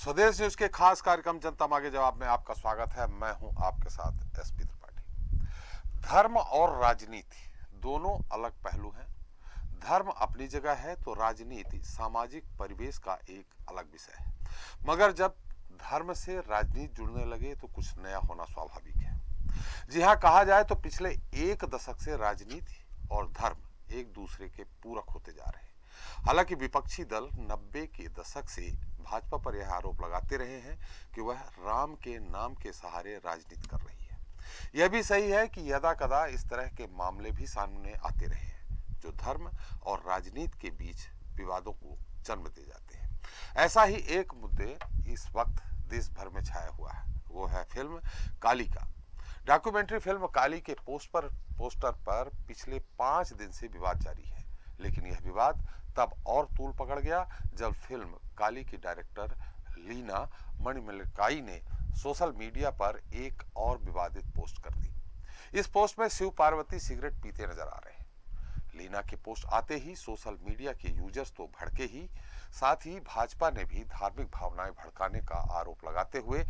स्वदेश न्यूज के खास कार्यक्रम जनता मांगे जवाब में आपका स्वागत है। मैं हूं आपके साथ एसपी त्रिपाठी। धर्म और राजनीति दोनों अलग पहलू हैं। धर्म अपनी जगह है तो राजनीति सामाजिक परिवेश का एक अलग विषय है। मगर जब धर्म से राजनीति जुड़ने लगे तो कुछ नया होना स्वाभाविक है। जी हाँ, कहा जाए तो पिछले एक दशक से राजनीति और धर्म एक दूसरे के पूरक होते जा रहे हैं। हालांकि विपक्षी दल 90 के दशक से भाजपा पर यह आरोप लगाते रहे हैं कि वह राम के नाम के सहारे राजनीति कर रही है। यह भी सही है कि यदा कदा इस तरह के मामले भी सामने आते रहे हैं जो धर्म और राजनीति के बीच विवादों को जन्म दे जाते हैं। ऐसा ही एक मुद्दे इस वक्त देश भर में छाया हुआ है, वो है फिल्म काली का। डॉक्यूमेंट्री फिल्म काली के पोस्टर पर पिछले 5 दिन से विवाद जारी है, लेकिन यह विवाद तब और तूल पकड़ गया जब फिल्म काली की डायरेक्टर लीना मणिमल्लिकाई ने सोशल मीडिया पर एक और विवादित पोस्ट कर दी। इस पोस्ट में शिव पार्वती सिगरेट पीते नजर आ रहे हैं। लीना के पोस्ट आते ही सोशल मीडिया के यूजर्स तो भड़के ही, साथ ही भाजपा ने भी धार्मिक भावनाएं भड़काने का आरोप लगाते हुए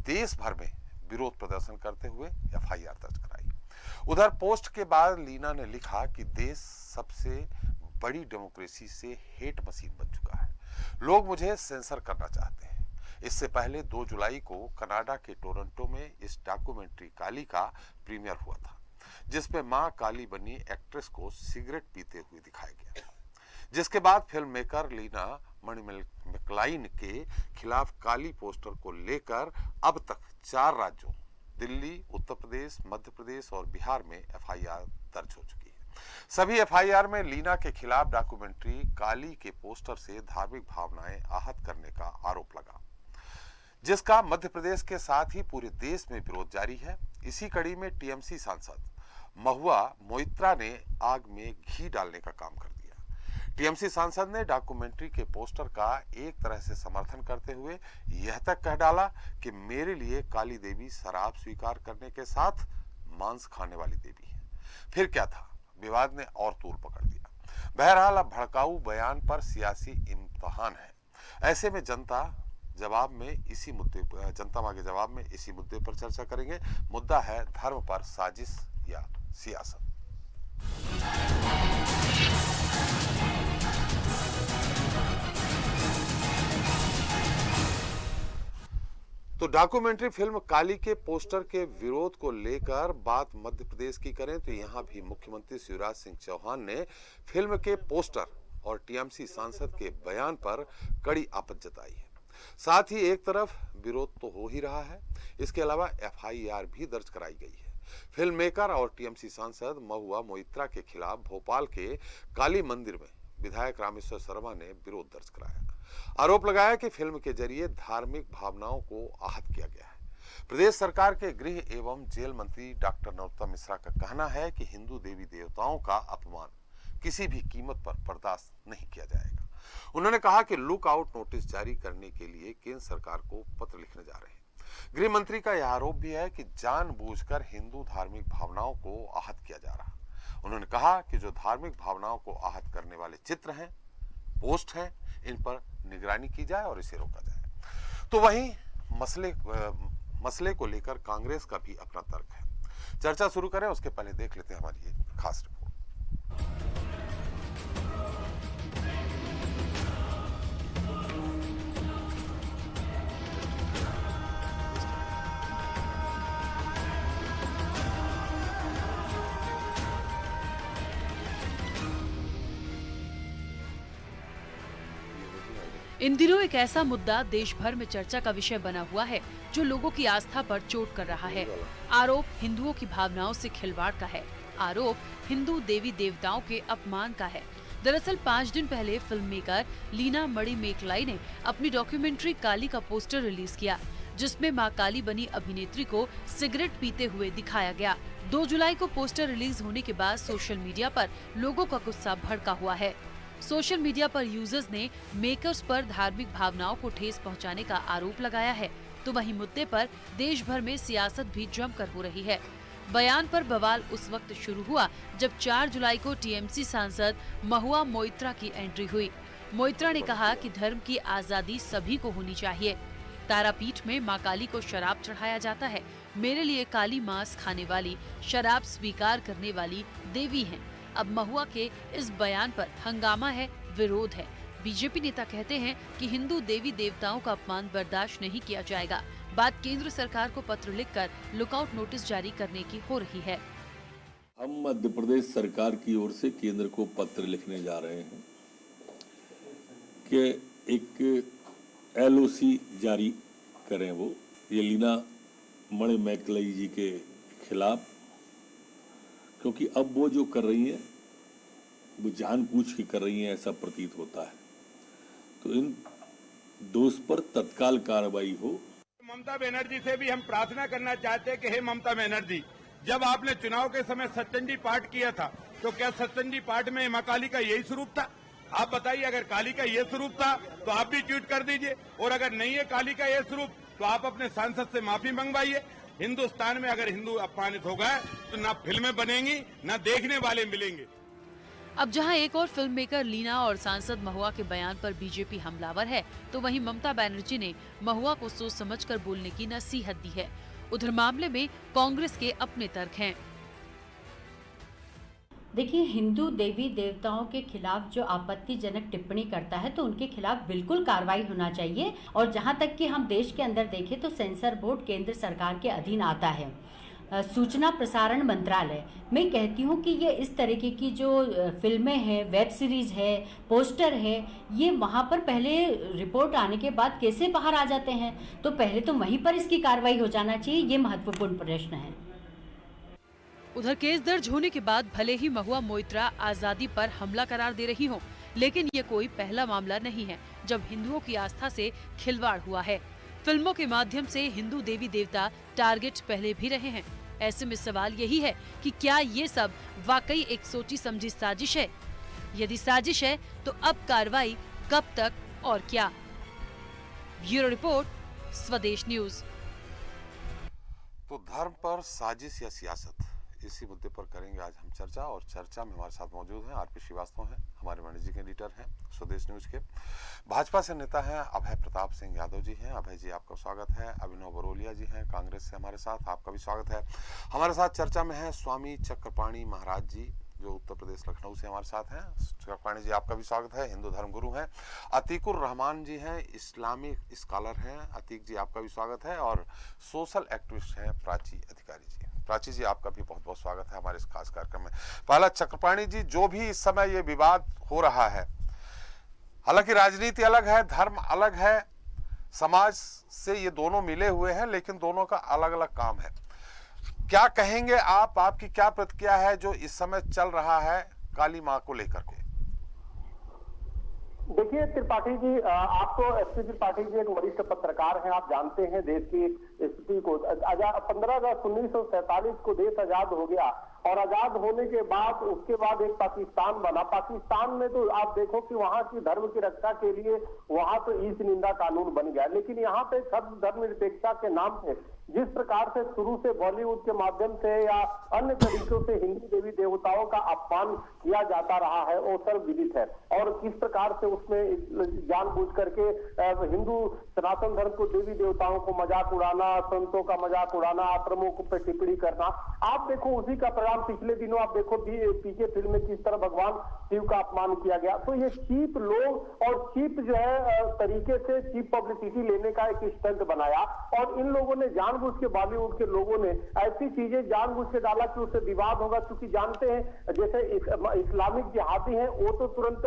देश भर में विरोध प्रदर्शन करते हुए एफआईआर दर्ज कराई। उधर पोस्ट के बाद लीना ने लिखा कि देश सबसे बड़ी डेमोक्रेसी से हेट मशीन बन चुका है। लोग मुझे सेंसर करना चाहते हैं। इससे पहले 2 जुलाई को कनाडा के टोरंटो में इस डॉक्यूमेंट्री काली का प्रीमियर हुआ था, जिसमें मां काली बनी एक्ट्रेस को सिगरेट पीते हुए दिखाया गया, जिसके बाद फिल्म मेकर लीना मणिमल्लिकाई के खिलाफ काली पोस्टर को लेकर अब तक 4 राज्यों दिल्ली, उत्तर प्रदेश, मध्य प्रदेश और बिहार में एफआईआर दर्ज हो चुकी है। सभी एफआईआर में लीना के खिलाफ डॉक्यूमेंट्री काली के पोस्टर से धार्मिक भावनाएं आहत करने का आरोप लगा, जिसका मध्य प्रदेश के साथ ही पूरे देश में विरोध जारी है। इसी कड़ी में टीएमसी सांसद महुआ मोइत्रा ने आग में घी डालने का काम कर दिया। टीएमसी सांसद ने डॉक्यूमेंट्री के पोस्टर का एक तरह से समर्थन करते हुए यह तक कह डाला कि मेरे लिए काली देवी शराब स्वीकार करने के साथ मांस खाने वाली देवी है। फिर क्या था, विवाद ने और तूल पकड़ दिया। बहरहाल अब भड़काऊ बयान पर सियासी इम्तिहान है। ऐसे में जनता मांगे जवाब में इसी मुद्दे पर चर्चा करेंगे। मुद्दा है धर्म पर साजिश या सियासत। तो डॉक्यूमेंट्री फिल्म काली के पोस्टर के विरोध को लेकर बात मध्य प्रदेश की करें तो यहां भी मुख्यमंत्री शिवराज सिंह चौहान ने फिल्म के पोस्टर और टीएमसी सांसद के बयान पर कड़ी आपत्ति जताई है। साथ ही एक तरफ विरोध तो हो ही रहा है, इसके अलावा एफआईआर भी दर्ज कराई गई है। फिल्म मेकर और टीएमसी सांसद महुआ मोइत्रा के खिलाफ भोपाल के काली मंदिर में विधायक रामेश्वर शर्मा ने विरोध दर्ज कराया। आरोप लगाया कि फिल्म के जरिए धार्मिक भावनाओं को आहत किया गया है। प्रदेश सरकार के गृह एवं जेल मंत्री डॉक्टर नरोत्तम मिश्रा का कहना है कि हिंदू देवी देवताओं का अपमान किसी भी कीमत पर बर्दाश्त नहीं किया जाएगा। उन्होंने कहा कि लुक आउट नोटिस जारी करने के लिए केंद्र सरकार को पत्र लिखने जा रहे हैं। गृह मंत्री का यह आरोप भी है कि जानबूझकर हिंदू धार्मिक भावनाओं को आहत किया जा रहा। उन्होंने कहा कि जो धार्मिक भावनाओं को आहत करने वाले चित्र हैं, पोस्ट हैं, इन पर निगरानी की जाए और इसे रोका जाए। तो वहीं मसले को लेकर कांग्रेस का भी अपना तर्क है। चर्चा शुरू करें उसके पहले देख लेते हैं हमारी ये खास रिपोर्ट। इन दिनों एक ऐसा मुद्दा देश भर में चर्चा का विषय बना हुआ है जो लोगों की आस्था पर चोट कर रहा है। आरोप हिंदुओं की भावनाओं से खिलवाड़ का है। आरोप हिंदू देवी देवताओं के अपमान का है। दरअसल 5 दिन पहले फिल्म मेकर लीना मणिमल्लिकाई ने अपनी डॉक्यूमेंट्री काली का पोस्टर रिलीज किया, जिसमें मां काली बनी अभिनेत्री को सिगरेट पीते हुए दिखाया गया। 2 जुलाई को पोस्टर रिलीज होने के बाद सोशल मीडिया पर लोगों का गुस्सा भड़का हुआ है। सोशल मीडिया पर यूजर्स ने मेकर्स पर धार्मिक भावनाओं को ठेस पहुंचाने का आरोप लगाया है, तो वहीं मुद्दे पर देश भर में सियासत भी जमकर हो रही है। बयान पर बवाल उस वक्त शुरू हुआ जब 4 जुलाई को टीएमसी सांसद महुआ मोइत्रा की एंट्री हुई। मोइत्रा ने कहा कि धर्म की आजादी सभी को होनी चाहिए। तारापीठ में मां काली को शराब चढ़ाया जाता है। मेरे लिए काली मांस खाने वाली, शराब स्वीकार करने वाली देवी हैं। अब महुआ के इस बयान पर हंगामा है, विरोध है। बीजेपी नेता कहते हैं कि हिंदू देवी देवताओं का अपमान बर्दाश्त नहीं किया जाएगा। बात केंद्र सरकार को पत्र लिखकर लुकआउट नोटिस जारी करने की हो रही है। हम मध्य प्रदेश सरकार की ओर से केंद्र को पत्र लिखने जा रहे हैं कि एक LOC जारी करें वो ये लीना मणिमैकलई जी के खिलाफ, क्योंकि अब वो जो कर रही हैं वो जानबूझ के कर रही हैं, ऐसा प्रतीत होता है। तो इन दोष पर तत्काल कार्रवाई हो। ममता बनर्जी से भी हम प्रार्थना करना चाहते हैं कि हे ममता बनर्जी, जब आपने चुनाव के समय सत्संगी पाठ किया था तो क्या सत्संगी पाठ में मां काली का यही स्वरूप था? आप बताइए, अगर काली का ये स्वरूप था तो आप भी ट्वीट कर दीजिए, और अगर नहीं है काली का ये स्वरूप तो आप अपने सांसद से माफी मंगवाइए। हिंदुस्तान में अगर हिंदू अपमानित हो गए तो ना फिल्में बनेंगी, ना देखने वाले मिलेंगे। अब जहां एक और फिल्म मेकर लीना और सांसद महुआ के बयान पर बीजेपी हमलावर है, तो वहीं ममता बनर्जी ने महुआ को सोच समझकर बोलने की नसीहत दी है। उधर मामले में कांग्रेस के अपने तर्क हैं। देखिए, हिंदू देवी देवताओं के खिलाफ जो आपत्तिजनक टिप्पणी करता है तो उनके खिलाफ बिल्कुल कार्रवाई होना चाहिए। और जहां तक कि हम देश के अंदर देखें तो सेंसर बोर्ड केंद्र सरकार के अधीन आता है। सूचना प्रसारण मंत्रालय, मैं कहती हूँ कि ये इस तरीके की जो फिल्में हैं, वेब सीरीज है, पोस्टर है, ये वहाँ पर पहले रिपोर्ट आने के बाद कैसे बाहर आ जाते हैं? तो पहले तो वहीं पर इसकी कार्रवाई हो जाना चाहिए। ये महत्वपूर्ण प्रश्न है। उधर केस दर्ज होने के बाद भले ही महुआ मोइत्रा आजादी पर हमला करार दे रही हो, लेकिन ये कोई पहला मामला नहीं है जब हिंदुओं की आस्था से खिलवाड़ हुआ है। फिल्मों के माध्यम से हिंदू देवी देवता टारगेट पहले भी रहे हैं। ऐसे में सवाल यही है कि क्या ये सब वाकई एक सोची समझी साजिश है? यदि साजिश है तो अब कार्रवाई कब तक और क्या? ब्यूरो रिपोर्ट, स्वदेश न्यूज। तो धर्म पर साजिश या सियासत, इसी मुद्दे पर करेंगे आज हम चर्चा। और चर्चा में हमारे साथ मौजूद हैं RP श्रीवास्तव हैं, हमारे वाणिज्यिक एडिटर हैं स्वदेश न्यूज के। भाजपा से नेता हैं अभय प्रताप सिंह यादव जी हैं। अभय जी, आपका स्वागत है। अभिनव बरोलिया जी हैं कांग्रेस से हमारे साथ, आपका भी स्वागत है। हमारे साथ चर्चा में है स्वामी चक्रपाणी महाराज जी, जो उत्तर प्रदेश लखनऊ से हमारे साथ हैं। चक्रपाणी जी, आपका भी स्वागत है, हिंदू धर्म गुरु हैं। अतीकुर रहमान जी हैं, इस्लामिक स्कॉलर हैं। अतीक जी, आपका भी स्वागत है। और सोशल एक्टिविस्ट हैं प्राची अधिकारी जी। प्राची जी, आपका भी बहुत बहुत स्वागत है हमारे इस खास कार्यक्रम में। पहला चक्रपाणी जी, जो भी इस समय ये विवाद हो रहा है, हालांकि राजनीति अलग है, धर्म अलग है, समाज से ये दोनों मिले हुए हैं, लेकिन दोनों का अलग अलग काम है। क्या कहेंगे आप? आपकी क्या प्रतिक्रिया है जो इस समय चल रहा है काली मां को लेकर के? देखिए त्रिपाठी जी, आप तो SP त्रिपाठी जी एक वरिष्ठ पत्रकार हैं। आप जानते हैं देश की स्थिति को। 15 अगस्त 1947 को देश आजाद हो गया, और आजाद होने के बाद उसके बाद एक पाकिस्तान बना। पाकिस्तान में तो आप देखो कि वहां की धर्म की रक्षा के लिए वहां तो ईश निंदा कानून बन गया, लेकिन यहाँ पे सब धर्मनिरपेक्षता के नाम पे जिस प्रकार से शुरू से बॉलीवुड के माध्यम से या अन्य तरीकों से हिंदू देवी देवताओं का अपमान किया जाता रहा है, वो सर्वविदित है। और किस प्रकार से उसमें जानबूझ करके हिंदू सनातन धर्म को, देवी देवताओं को मजाक उड़ाना, संतों का मजाक उड़ाना, आश्रमों पर टिप्पणी करना, आप देखो उसी का परिणाम पिछले दिनों आप देखो पीछे फिल्म में किस तरह भगवान शिव का अपमान किया गया। तो ये चीप लोग और चीप जो है तरीके से चीप पब्लिसिटी लेने का एक स्टंट बनाया, और इन लोगों ने जानबूझ के, बॉलीवुड के लोगों ने ऐसी चीजें जानबूझ के डाला कि उससे विवाद होगा। क्योंकि जानते हैं जैसे इस्लामिक जिहादी हैं वो तो तुरंत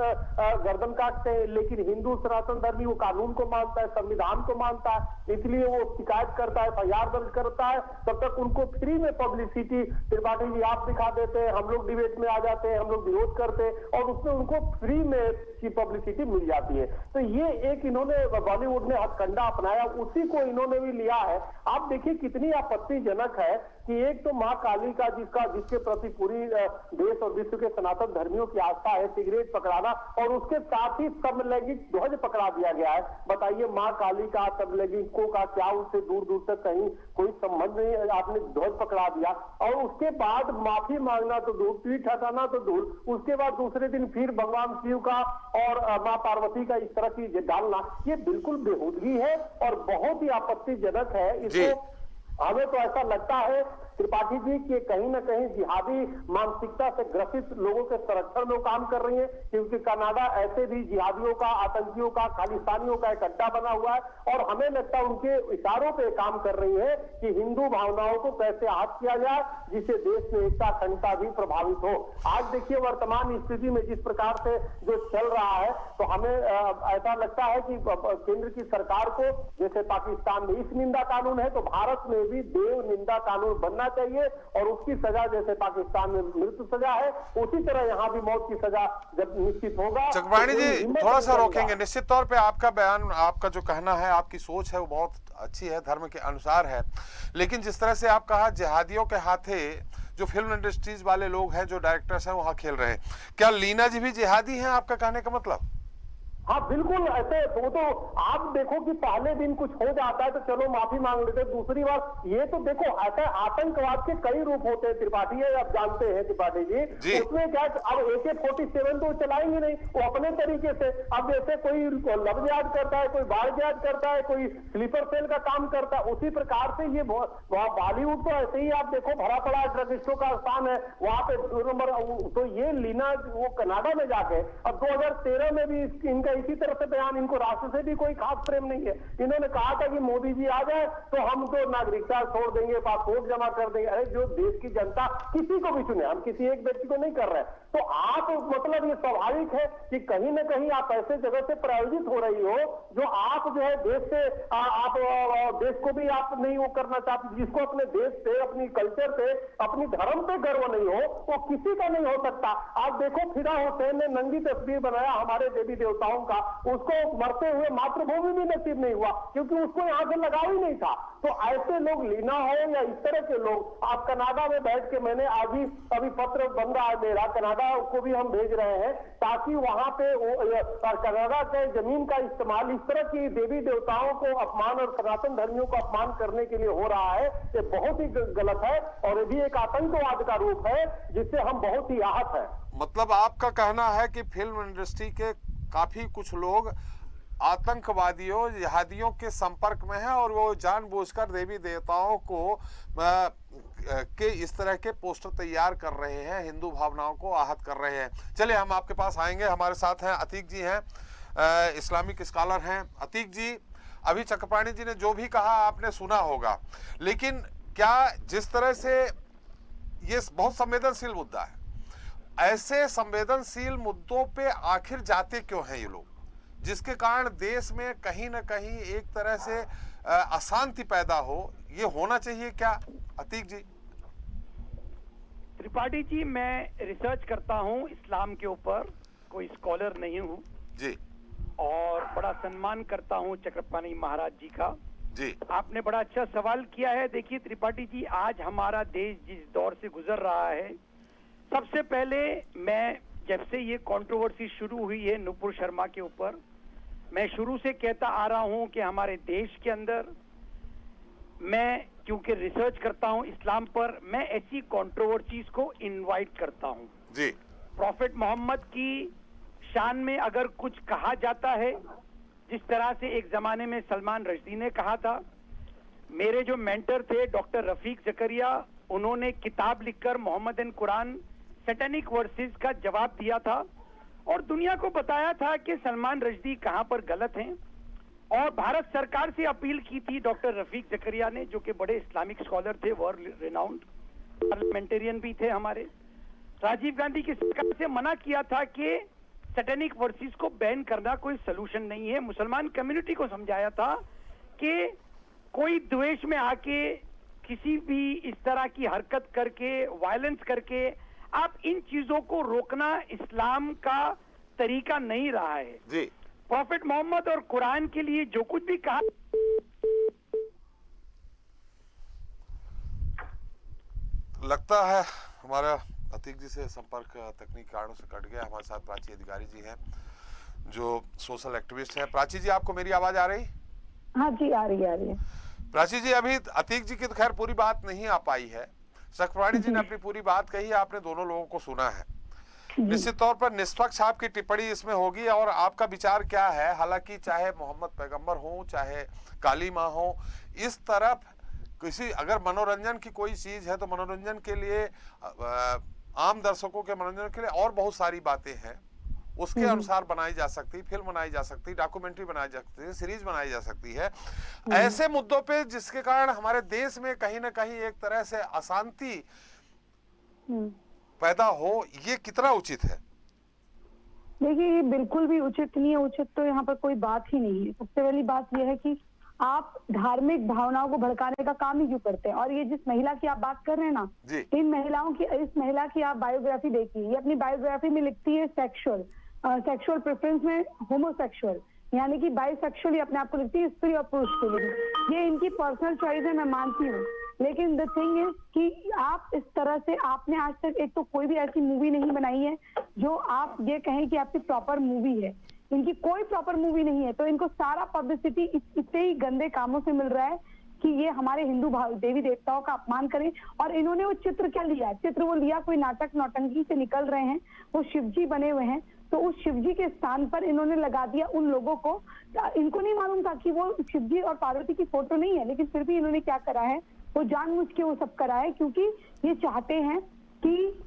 गर्दन काटते हैं, लेकिन हिंदू सनातन धर्मी वो कानून को मानता है, संविधान को मानता है, इसलिए वो शिकायत करता है, FIR दर्ज करता है। तब तक उनको फ्री में पब्लिसिटी त्रिपाठी जी आप दिखा देते हैं, हम लोग डिबेट में आ जाते हैं, हम लोग विरोध करते हैं, और उसमें उनको फ्री में की पब्लिसिटी मिल जाती है। तो ये एक इन्होंने बॉलीवुड ने हथकंडा अपनाया, उसी को इन्होंने भी लिया है। आप देखिए कितनी आपत्तिजनक है कि एक तो मां काली का जिसके प्रति पूरी देश और विश्व के सनातन धर्मियों की आस्था है, सिगरेट पकड़ाना, और उसके साथ ही समलैंगिक ध्वज पकड़ा दिया गया है। बताइए, मां काली का समलैंगिकों का क्या उससे दूर दूर तक कहीं कोई संबंध नहीं, आपने ध्वज पकड़ा दिया। और उसके बाद माफी मांगना तो दूर, ट्वीट हटाना तो दूर, उसके बाद दूसरे दिन फिर भगवान शिव का और मां पार्वती का इस तरह की डालना, ये बिल्कुल बेहूदगी है और बहुत ही आपत्तिजनक है। इसको हमें तो ऐसा लगता है त्रिपाठी जी कि कहीं ना कहीं जिहादी मानसिकता से ग्रसित लोगों के संरक्षण में काम कर रही है, क्योंकि कनाडा ऐसे भी जिहादियों का, आतंकियों का, खालिस्तानियों का एक अड्डा बना हुआ है और हमें लगता है उनके इशारों पे काम कर रही है कि हिंदू भावनाओं को कैसे आहत किया जाए जिससे देश में एकता अखंडता भी प्रभावित हो। आज देखिए वर्तमान स्थिति में जिस प्रकार से जो चल रहा है, तो हमें ऐसा लगता है कि केंद्र की सरकार को, जैसे पाकिस्तान में इस निंदा कानून है, तो भारत में भी देव निंदा कानून बनना चाहिए और उसकी सजा जैसे पाकिस्तान में मृत्यु सजा है, उसी तरह यहाँ भी मौत की सजा जब निश्चित होगा। चकपाणी तो जी थोड़ा सा रोकेंगे। निश्चित तौर पे आपका बयान, आपका जो कहना है, आपकी सोच है वो बहुत अच्छी है, धर्म के अनुसार है, लेकिन जिस तरह से आप कहा जिहादियों के हाथे जो फिल्म इंडस्ट्रीज वाले लोग हैं, जो डायरेक्टर्स हैं, वहां खेल रहे हैं, क्या लीना जी भी जिहादी हैं? आपका कहने का मतलब? हाँ बिल्कुल ऐसे। वो तो आप देखो कि पहले दिन कुछ हो जाता है तो चलो माफी मांग लेते, दूसरी बार ये तो देखो ऐसे आतंकवाद के कई रूप होते हैं त्रिपाठी, आप जानते हैं त्रिपाठी जी। उसमें क्या, अब AK-47 तो चलाएंगे नहीं, वो अपने तरीके से, अब जैसे कोई लव जिहाद करता है, कोई बाढ़ जिहाद करता है, कोई स्लीपर सेल का काम करता है, उसी प्रकार से ये बॉलीवुड तो ऐसे ही आप देखो भरा पड़ा ड्रगिस्टों का स्थान है, वहां पे 2 नंबर। तो ये लीना वो कनाडा में जाके, अब 2013 में भी इनका इसी तरह से बयान, इनको राष्ट्र से भी कोई खास प्रेम नहीं है। इन्होंने कहा था कि मोदी जी आ जाए तो हम तो नागरिकता छोड़ देंगे, पासपोर्ट जमा कर देंगे। अरे जो देश की जनता किसी को भी चुने, हम किसी एक व्यक्ति को नहीं कर रहे, तो आप मतलब ये स्वाभाविक है कि कहीं ना कहीं आप ऐसे जगह से प्रायोजित हो रही हो जो आप जो है देश से, आप देश को भी आप नहीं वो करना चाहते, जिसको अपने देश से, अपनी कल्चर से, अपनी धर्म पे गर्व नहीं हो, वो किसी का नहीं हो सकता। आप देखो फिदा हुसैन ने नंगी तस्वीर बनाया हमारे देवी देवताओं का, उसको मरते हुए मातृभूमि भी नसीब नहीं हुआ क्योंकि उसको यहां से लगा ही नहीं था। तो ऐसे लोग लीना हो या इस तरह के लोग, आप कनाडा में बैठ के, मैंने आज ही अभी पत्र बन रहा है मेरा, कनाडा को भी हम भेज रहे हैं ताकि वहां पे कनाडा के जमीन का इस्तेमाल इस तरह की देवी देवताओं को अपमान और सनातन धर्मियों को अपमान करने के लिए हो रहा है, ये बहुत ही गलत है और ये भी एक आतंकवाद का रूप है जिससे हम बहुत ही आहत हैं। मतलब आपका कहना है कि फिल्म इंडस्ट्री के काफी कुछ लोग आतंकवादियों, जिहादियों के संपर्क में हैं और वो जानबूझकर देवी देवताओं को के इस तरह के पोस्टर तैयार कर रहे हैं, हिंदू भावनाओं को आहत कर रहे हैं। चलिए हम आपके पास आएंगे। हमारे साथ हैं अतीक जी, हैं इस्लामिक स्कॉलर हैं। अतीक जी, अभी चकपाणी जी ने जो भी कहा आपने सुना होगा, लेकिन क्या जिस तरह से ये बहुत संवेदनशील मुद्दा है, ऐसे संवेदनशील मुद्दों पे आखिर जाते क्यों हैं ये लोग, जिसके कारण देश में कहीं ना कहीं एक तरह से अशांति पैदा हो? ये होना चाहिए क्या अतीक जी? त्रिपाठी जी, मैं रिसर्च करता हूँ इस्लाम के ऊपर, कोई स्कॉलर नहीं हूँ जी, और बड़ा सम्मान करता हूँ चक्रपाणी महाराज जी का जी। आपने बड़ा अच्छा सवाल किया है। देखिए त्रिपाठी जी, आज हमारा देश जिस दौर से गुजर रहा है, सबसे पहले मैं, जब से ये कंट्रोवर्सी शुरू हुई है नुपुर शर्मा के ऊपर, मैं शुरू से कहता आ रहा हूं कि हमारे देश के अंदर, मैं क्योंकि रिसर्च करता हूं इस्लाम पर, मैं ऐसी कंट्रोवर्सीज को इनवाइट करता हूं जी। प्रॉफेट मोहम्मद की शान में अगर कुछ कहा जाता है, जिस तरह से एक जमाने में सलमान रश्दी ने कहा था, मेरे जो मेंटर थे डॉक्टर रफीक जकरिया, उन्होंने किताब लिखकर Muhammad and Quran Satanic Verses का जवाब दिया था और दुनिया को बताया था कि सलमान रश्दी कहां पर गलत हैं, और भारत सरकार से अपील की थी डॉक्टर रफीक जकरिया ने, जो कि बड़े इस्लामिक स्कॉलर थे, वर्ल्ड रिनाउंड पार्लियामेंटेरियन भी थे हमारे। राजीव गांधी की सरकार से मना किया था कि सैटेनिक वर्सेस को बैन करना कोई सलूशन नहीं है। मुसलमान कम्युनिटी को समझाया था कि कोई द्वेष में आके किसी भी इस तरह की हरकत करके, वायलेंस करके, आप इन चीजों को रोकना इस्लाम का तरीका नहीं रहा है जी। प्रॉफेट मोहम्मद और कुरान के लिए जो कुछ भी कहा, लगता है हमारा अतीक जी से संपर्क तकनीकी कारणों से कट गया। हमारे साथ प्राची अधिकारी जी हैं जो सोशल एक्टिविस्ट हैं। प्राची जी, आपको मेरी आवाज आ रही? हाँ जी, आ रही है। प्राची जी, अभी अतीक जी की तो खैर पूरी बात नहीं आ पाई है, चक्रपाणी जी ने अपनी पूरी बात कही, आपने दोनों लोगों को सुना है। निश्चित तौर पर निष्पक्ष आपकी टिप्पणी इसमें होगी और आपका विचार क्या है। हालांकि चाहे मोहम्मद पैगंबर हो, चाहे काली माँ हो, इस तरफ किसी अगर मनोरंजन की कोई चीज है तो मनोरंजन के लिए आम दर्शकों के मनोरंजन के लिए और बहुत सारी बातें हैं, उसके अनुसार बनाई जा सकती, फिल्म बनाई जा सकती, डॉक्यूमेंट्री बनाई जा सकती है, सीरीज बनाई जा सकती है। ऐसे मुद्दों पे जिसके कारण हमारे देश में कहीं ना कहीं एक तरह से अशांति पैदा हो, ये कितना उचित है? देखिए, ये बिल्कुल भी उचित नहीं है। उचित तो यहाँ पर कोई बात ही नहीं है। सबसे पहली बात यह है कि आप धार्मिक भावनाओं को भड़काने का काम ही क्यों करते हैं। और ये जिस महिला की आप बात कर रहे हैं ना, इन महिलाओं की, इस महिला की आप बायोग्राफी देखिए। ये अपनी बायोग्राफी में लिखती है सेक्सुअल प्रेफरेंस में होमोसेक्सुअल, यानी कि बाइसेक्सुअल ही अपने आप को लिखती है, स्त्री और पुरुष को लिखती है। ये इनकी पर्सनल चॉइस है, मैं मानती हूँ, लेकिन द थिंग इज कि आप इस तरह से, आपने आज तक एक तो कोई भी ऐसी मूवी नहीं बनाई है जो आप ये कहें कि आपकी प्रॉपर मूवी है। इनकी कोई प्रॉपर मूवी नहीं है, तो इनको सारा पब्लिसिटी इतने ही गंदे कामों से मिल रहा है कि ये हमारे हिंदू देवी देवताओं का अपमान करें। और इन्होंने वो चित्र क्या लिया, चित्र वो लिया कोई नाटक नौटंकी से निकल रहे हैं, वो शिवजी बने हुए हैं, तो उस शिवजी के स्थान पर इन्होंने लगा दिया उन लोगों को। इनको नहीं मालूम था कि वो शिवजी और पार्वती की फोटो नहीं है, लेकिन फिर भी इन्होंने क्या करा है, वो जानबूझ के वो सब करा है, क्योंकि ये चाहते हैं कि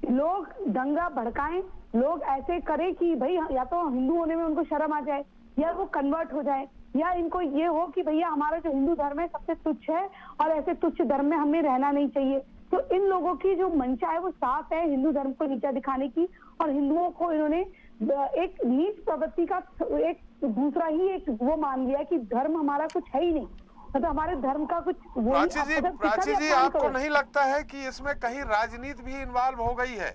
लोग दंगा भड़काएं, लोग ऐसे करें कि भाई या तो हिंदू होने में उनको शर्म आ जाए, या वो कन्वर्ट हो जाए, या इनको ये हो कि भैया हमारा जो हिंदू धर्म है सबसे तुच्छ है और ऐसे तुच्छ धर्म में हमें रहना नहीं चाहिए। तो इन लोगों की जो मंशा है वो साफ है, हिंदू धर्म को नीचा दिखाने की। और हिंदुओं को इन्होंने एक नीच प्रवृत्ति का एक दूसरा ही एक वो मान लिया कि धर्म हमारा कुछ है ही नहीं, मतलब हमारे धर्म का कुछ वो। प्राची जी, आपको नहीं लगता है कि इसमें कहीं राजनीति भी इन्वॉल्व हो गई है,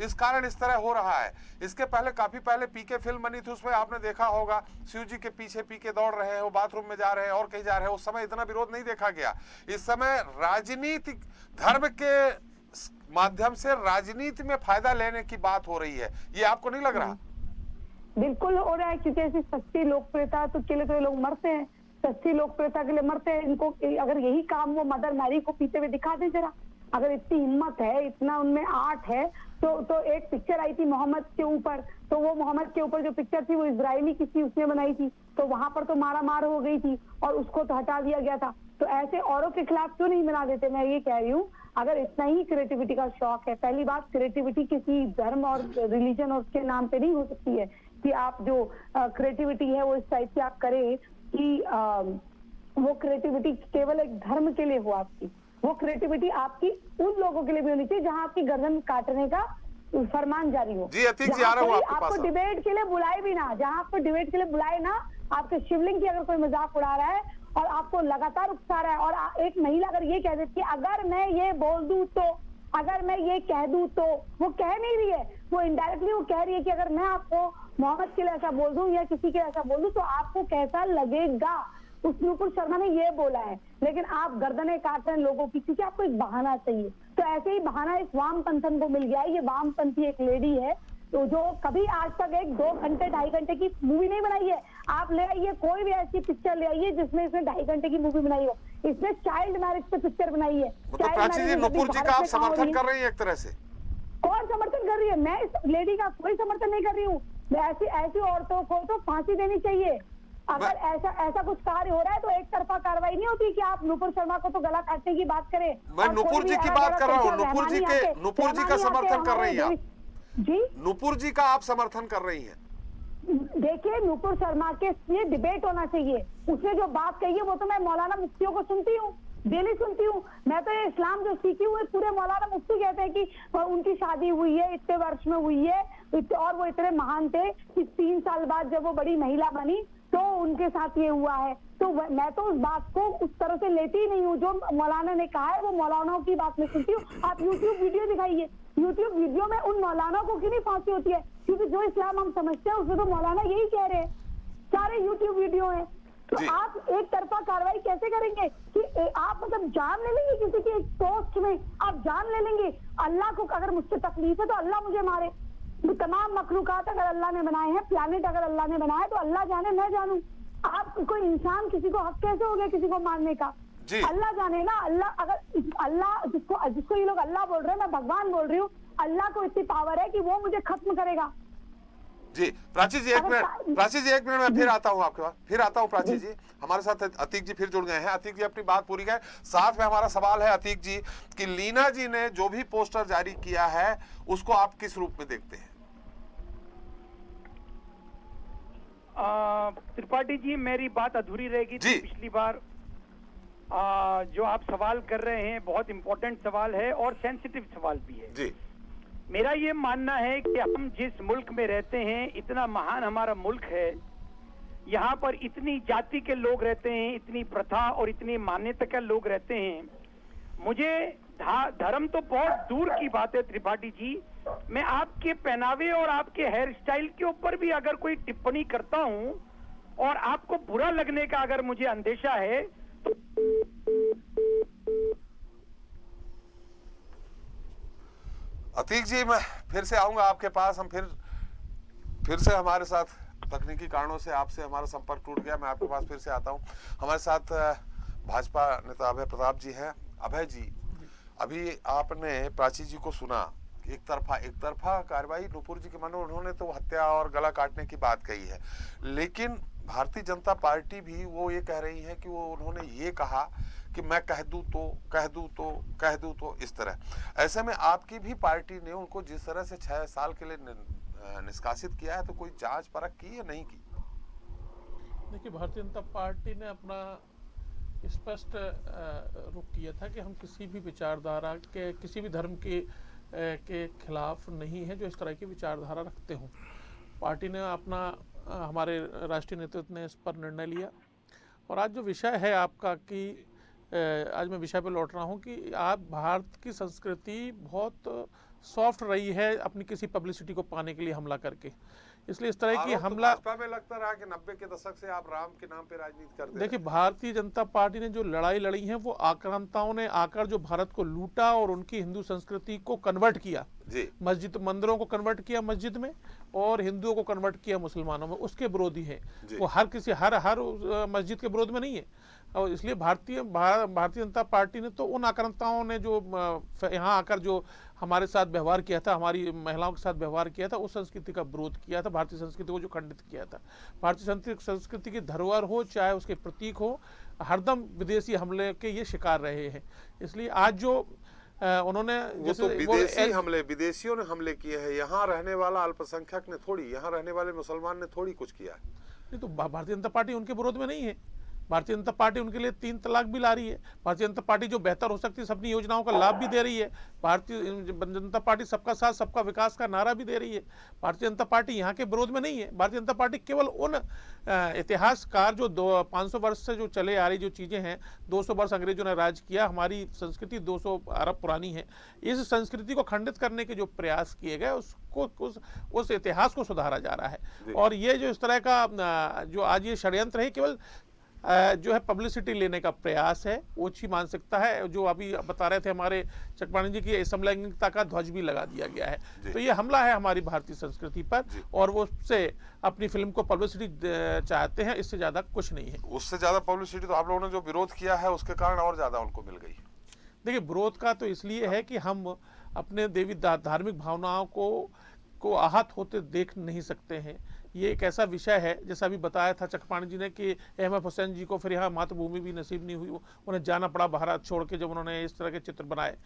इस कारण इस तरह हो रहा है? इसके पहले, काफी पहले पीके फिल्म बनी थी, उसमें आपने देखा होगा शिव जी के पीछे पीके दौड़ रहे हैं, वो बाथरूम में जा रहे हैं और कहीं जा रहे हैं, उस समय इतना विरोध नहीं देखा गया। इस समय राजनीतिक धर्म के माध्यम से राजनीति में फायदा लेने की बात हो रही है, ये आपको नहीं लग रहा? बिल्कुल हो रहा है, क्योंकि ऐसी सच्ची लोकप्रियता तो के लिए तो लोग मरते हैं, सच्ची लोकप्रियता के लिए मरते हैं। इनको अगर यही काम वो मदर मैरी को पीते हुए दिखा दे जरा, अगर इतनी हिम्मत है, इतना उनमें आर्ट है, तो एक पिक्चर आई थी मोहम्मद के ऊपर, तो वो मोहम्मद के ऊपर जो पिक्चर थी वो इजरायली किसी उसने बनाई थी, तो वहां पर तो मारा मार हो गई थी और उसको तो हटा दिया गया था। तो ऐसे औरों के खिलाफ क्यों नहीं बना देते? मैं ये कह रही हूँ, अगर इतना ही क्रिएटिविटी का शौक है, पहली बात क्रिएटिविटी किसी धर्म और रिलीजन और उसके नाम पे नहीं हो सकती है कि आप जो क्रिएटिविटी है वो इस टाइप से आप करें कि वो क्रिएटिविटी केवल एक धर्म के लिए हो आपकी, वो क्रिएटिविटी आपकी उन लोगों के लिए भी होनी चाहिए जहां आपकी गर्दन काटने का फरमान जारी हो। जी अतीक जी, आ रहा हूं आपके पास। आपको डिबेट के लिए बुलाए भी ना, जहां आपको डिबेट के लिए बुलाए ना, आपके शिवलिंग की अगर कोई मजाक उड़ा रहा है और आपको लगातार उकसा रहा है, और एक महिला अगर ये कह देती है अगर मैं ये बोल दूं तो, अगर मैं ये कह दूं तो, वो कह नहीं रही है, वो इनडायरेक्टली वो कह रही है कि अगर मैं आपको मोहम्मद के लिए ऐसा बोल दूं या किसी के ऐसा बोल दूं तो आपको कैसा लगेगा। उस नुपुर शर्मा ने ये बोला है, लेकिन आप गर्दनें काट रहे हैं लोगों की क्योंकि आपको एक बहाना चाहिए। तो ऐसे ही बहाना इस वामपंथन को मिल गया है। ये वामपंथी एक लेडी है तो जो कभी आज तक 1-2 घंटे 2.5 घंटे की मूवी नहीं बनाई है। आप ले आइए कोई भी ऐसी पिक्चर ले आइए जिसमें इसने 2.5 घंटे की मूवी बनाई हो। इसने चाइल्ड मैरिज पे पिक्चर बनाई है। मतलब प्राची जी, नुपुर जी का आप समर्थन कर रही है एक तरह से? कौन समर्थन कर रही है? मैं इस लेडी का कोई समर्थन नहीं कर रही हूँ। ऐसी औरतों को तो फांसी देनी चाहिए। अगर ऐसा कुछ कार्य हो रहा है तो एक तरफा कार्रवाई नहीं होती कि आप नुपुर शर्मा को तो गला काटने की बात करें। मैं नुपुर जी की बात कर रहा हूँ, नुपुर जी का समर्थन कर रही हैं जी? नुपुर जी का आप समर्थन कर रही हैं? देखिए, नुपुर शर्मा के लिए डिबेट होना चाहिए। उसने जो बात कही है वो तो मैं मौलाना मुफ्तियों को सुनती हूँ, डेली सुनती हूँ। मैं तो ये इस्लाम जो सीखी हुई पूरे मौलाना मुफ्ती कहते हैं कि उनकी शादी हुई है इतने वर्ष में हुई है और वो इतने महान थे कि 3 साल बाद जब वो बड़ी महिला बनी तो उनके साथ ये हुआ है। तो मैं तो उस बात को उस तरह से लेती ही नहीं हूँ। जो मौलाना ने कहा है वो मौलानाओं की बात मैं सुनती हूँ। आप यूट्यूब वीडियो दिखाइए, यूट्यूब वीडियो में उन मौलानाओं को क्यों नहीं फांसी होती है? क्योंकि जो इस्लाम हम समझते हैं उसमें तो मौलाना यही कह रहे हैं, सारे यूट्यूब वीडियो है। तो आप एक तरफा कार्रवाई कैसे करेंगे कि आप मतलब जान ले लेंगे किसी के एक पोस्ट में? आप जान ले लेंगे अल्लाह को अगर मुझसे तकलीफ है तो अल्लाह मुझे मारे। तो तमाम मखलूकात अगर अल्लाह ने बनाए हैं, प्लैनेट अगर अल्लाह ने बनाया तो अल्लाह जाने मैं जानूं। आप कोई इंसान किसी को हक कैसे हो गया किसी को मारने का? जी। अल्लाह जाने ना, अल्लाह जिसको ये लोग अल्लाह बोल रहे हैं, मैं भगवान बोल रही हूँ, अल्लाह को इतनी पावर है कि वो मुझे खत्म करेगा। जी प्राची जी एक मिनट, प्राची जी एक मिनट, मैं फिर आता हूँ आपके पास, फिर आता हूँ प्राची जी। हमारे साथ अतीक जी फिर जुड़ गए हैं। अतीक जी अपनी बात पूरी करें। साथ में हमारा सवाल है अतीक जी कि लीना जी ने जो भी पोस्टर जारी किया है उसको आप किस रूप में देखते हैं? त्रिपाठी जी, मेरी बात अधूरी रहेगी। जी। तो पिछली बार जो आप सवाल कर रहे हैं बहुत इंपॉर्टेंट सवाल है और सेंसिटिव सवाल भी है। जी। मेरा ये मानना है कि हम जिस मुल्क में रहते हैं, इतना महान हमारा मुल्क है, यहाँ पर इतनी जाति के लोग रहते हैं, इतनी प्रथा और इतनी मान्यता के लोग रहते हैं। मुझे धर्म तो बहुत दूर की बात है त्रिपाठी जी, मैं आपके पहनावे और आपके हेयर स्टाइल के ऊपर भी अगर कोई टिप्पणी करता हूँ और आपको बुरा लगने का अगर मुझे अंदेशा है तो अतीक जी मैं फिर से आऊंगा आपके पास। हम फिर से हमारे साथ तकनीकी कारणों से आपसे हमारा संपर्क टूट गया। मैं आपके पास फिर से आता हूं। हमारे साथ भाजपा नेता अभय प्रताप जी हैं। अभय जी, अभी आपने प्राची जी को सुना, एक तरफा कार्रवाई नुपुर जी के मानो, उन्होंने तो हत्या और गला काटने की बात कही है, लेकिन भारतीय जनता पार्टी भी वो ये कह रही है कि वो उन्होंने ये कहा कि मैं कह दूं तो इस तरह। ऐसे में आपकी भी पार्टी ने उनको जिस तरह से 6 साल के लिए निष्कासित किया है, तो कोई जांच परख की या नहीं की? देखिए, भारतीय जनता पार्टी ने अपना स्पष्ट रुख किया था कि हम किसी भी विचारधारा के, किसी भी धर्म के खिलाफ नहीं है जो इस तरह की विचारधारा रखते हों। पार्टी ने अपना, हमारे राष्ट्रीय नेतृत्व ने इस पर निर्णय लिया। और आज जो विषय है आपका कि आज मैं विषय पर लौट रहा हूँ कि आप भारत की संस्कृति बहुत सॉफ्ट रही है अपनी किसी पब्लिसिटी को पाने के लिए हमला करके, इसलिए इस तरह की हमला भाजपा में लगता रहा कि 90 के दशक से आप राम के नाम पे राजनीति करते हैं। देखिए, भारतीय जनता पार्टी ने जो लड़ाई लड़ी है वो आक्रांताओं ने आकर जो भारत को लूटा और उनकी हिंदू संस्कृति को कन्वर्ट किया, जी, मस्जिद मंदिरों को कन्वर्ट किया मस्जिद में और हिंदुओं को कन्वर्ट किया मुसलमानों में, उसके विरोधी है वो। हर मस्जिद के विरोध में नहीं है। और इसलिए भारतीय जनता पार्टी ने तो उन आक्रांताओं ने जो यहाँ आकर जो हमारे साथ व्यवहार किया था, हमारी महिलाओं के साथ व्यवहार किया था, उस संस्कृति का विरोध किया था, भारतीय संस्कृति को जो खंडित किया था। भारतीय संस्कृति की धरोहर हो चाहे उसके प्रतीक हो, हरदम विदेशी हमले के ये शिकार रहे हैं। इसलिए आज जो उन्होंने तो विदेशियों ने हमले किए हैं, यहाँ रहने वाला अल्पसंख्यक ने थोड़ी, यहाँ रहने वाले मुसलमान ने थोड़ी कुछ किया है। नहीं, तो भारतीय जनता पार्टी उनके विरोध में नहीं है। भारतीय जनता पार्टी उनके लिए 3 तलाक भी ला रही है। भारतीय जनता पार्टी जो बेहतर हो सकती है सबनी योजनाओं का लाभ भी दे रही है। भारतीय जनता पार्टी सबका साथ सबका विकास का नारा भी दे रही है। भारतीय जनता पार्टी यहाँ के विरोध में नहीं है। भारतीय जनता पार्टी केवल उन इतिहासकार जो 500 वर्ष से जो चले आ रही जो चीजें हैं, 200 वर्ष अंग्रेजों ने राज किया, हमारी संस्कृति 200 अरब पुरानी है, इस संस्कृति को खंडित करने के जो प्रयास किए गए उसको उस इतिहास को सुधारा जा रहा है। और ये जो इस तरह का जो आज ये षड्यंत्र है, केवल जो है पब्लिसिटी लेने का प्रयास है, ओछी मानसिकता है। जो अभी बता रहे थे हमारे चकवाणी जी की समलैंगिकता का ध्वज भी लगा दिया गया है। तो ये हमला है हमारी भारतीय संस्कृति पर और वो उससे अपनी फिल्म को पब्लिसिटी चाहते हैं, इससे ज्यादा कुछ नहीं है। उससे ज्यादा पब्लिसिटी तो आप लोगों ने जो विरोध किया है उसके कारण और ज्यादा उनको मिल गई। देखिए, विरोध का तो इसलिए है कि हम अपने देवी धार्मिक भावनाओं को आहत होते देख नहीं सकते हैं। ये एक ऐसा विषय है, जैसा अभी बताया था चकपाणी जी ने कि अहमद हुसैन जी को फिर यहाँ मातृभूमि भी नसीब नहीं हुई, उन्हें जाना पड़ा भारत छोड़ के, जब उन्होंने इस तरह के चित्र बनाए।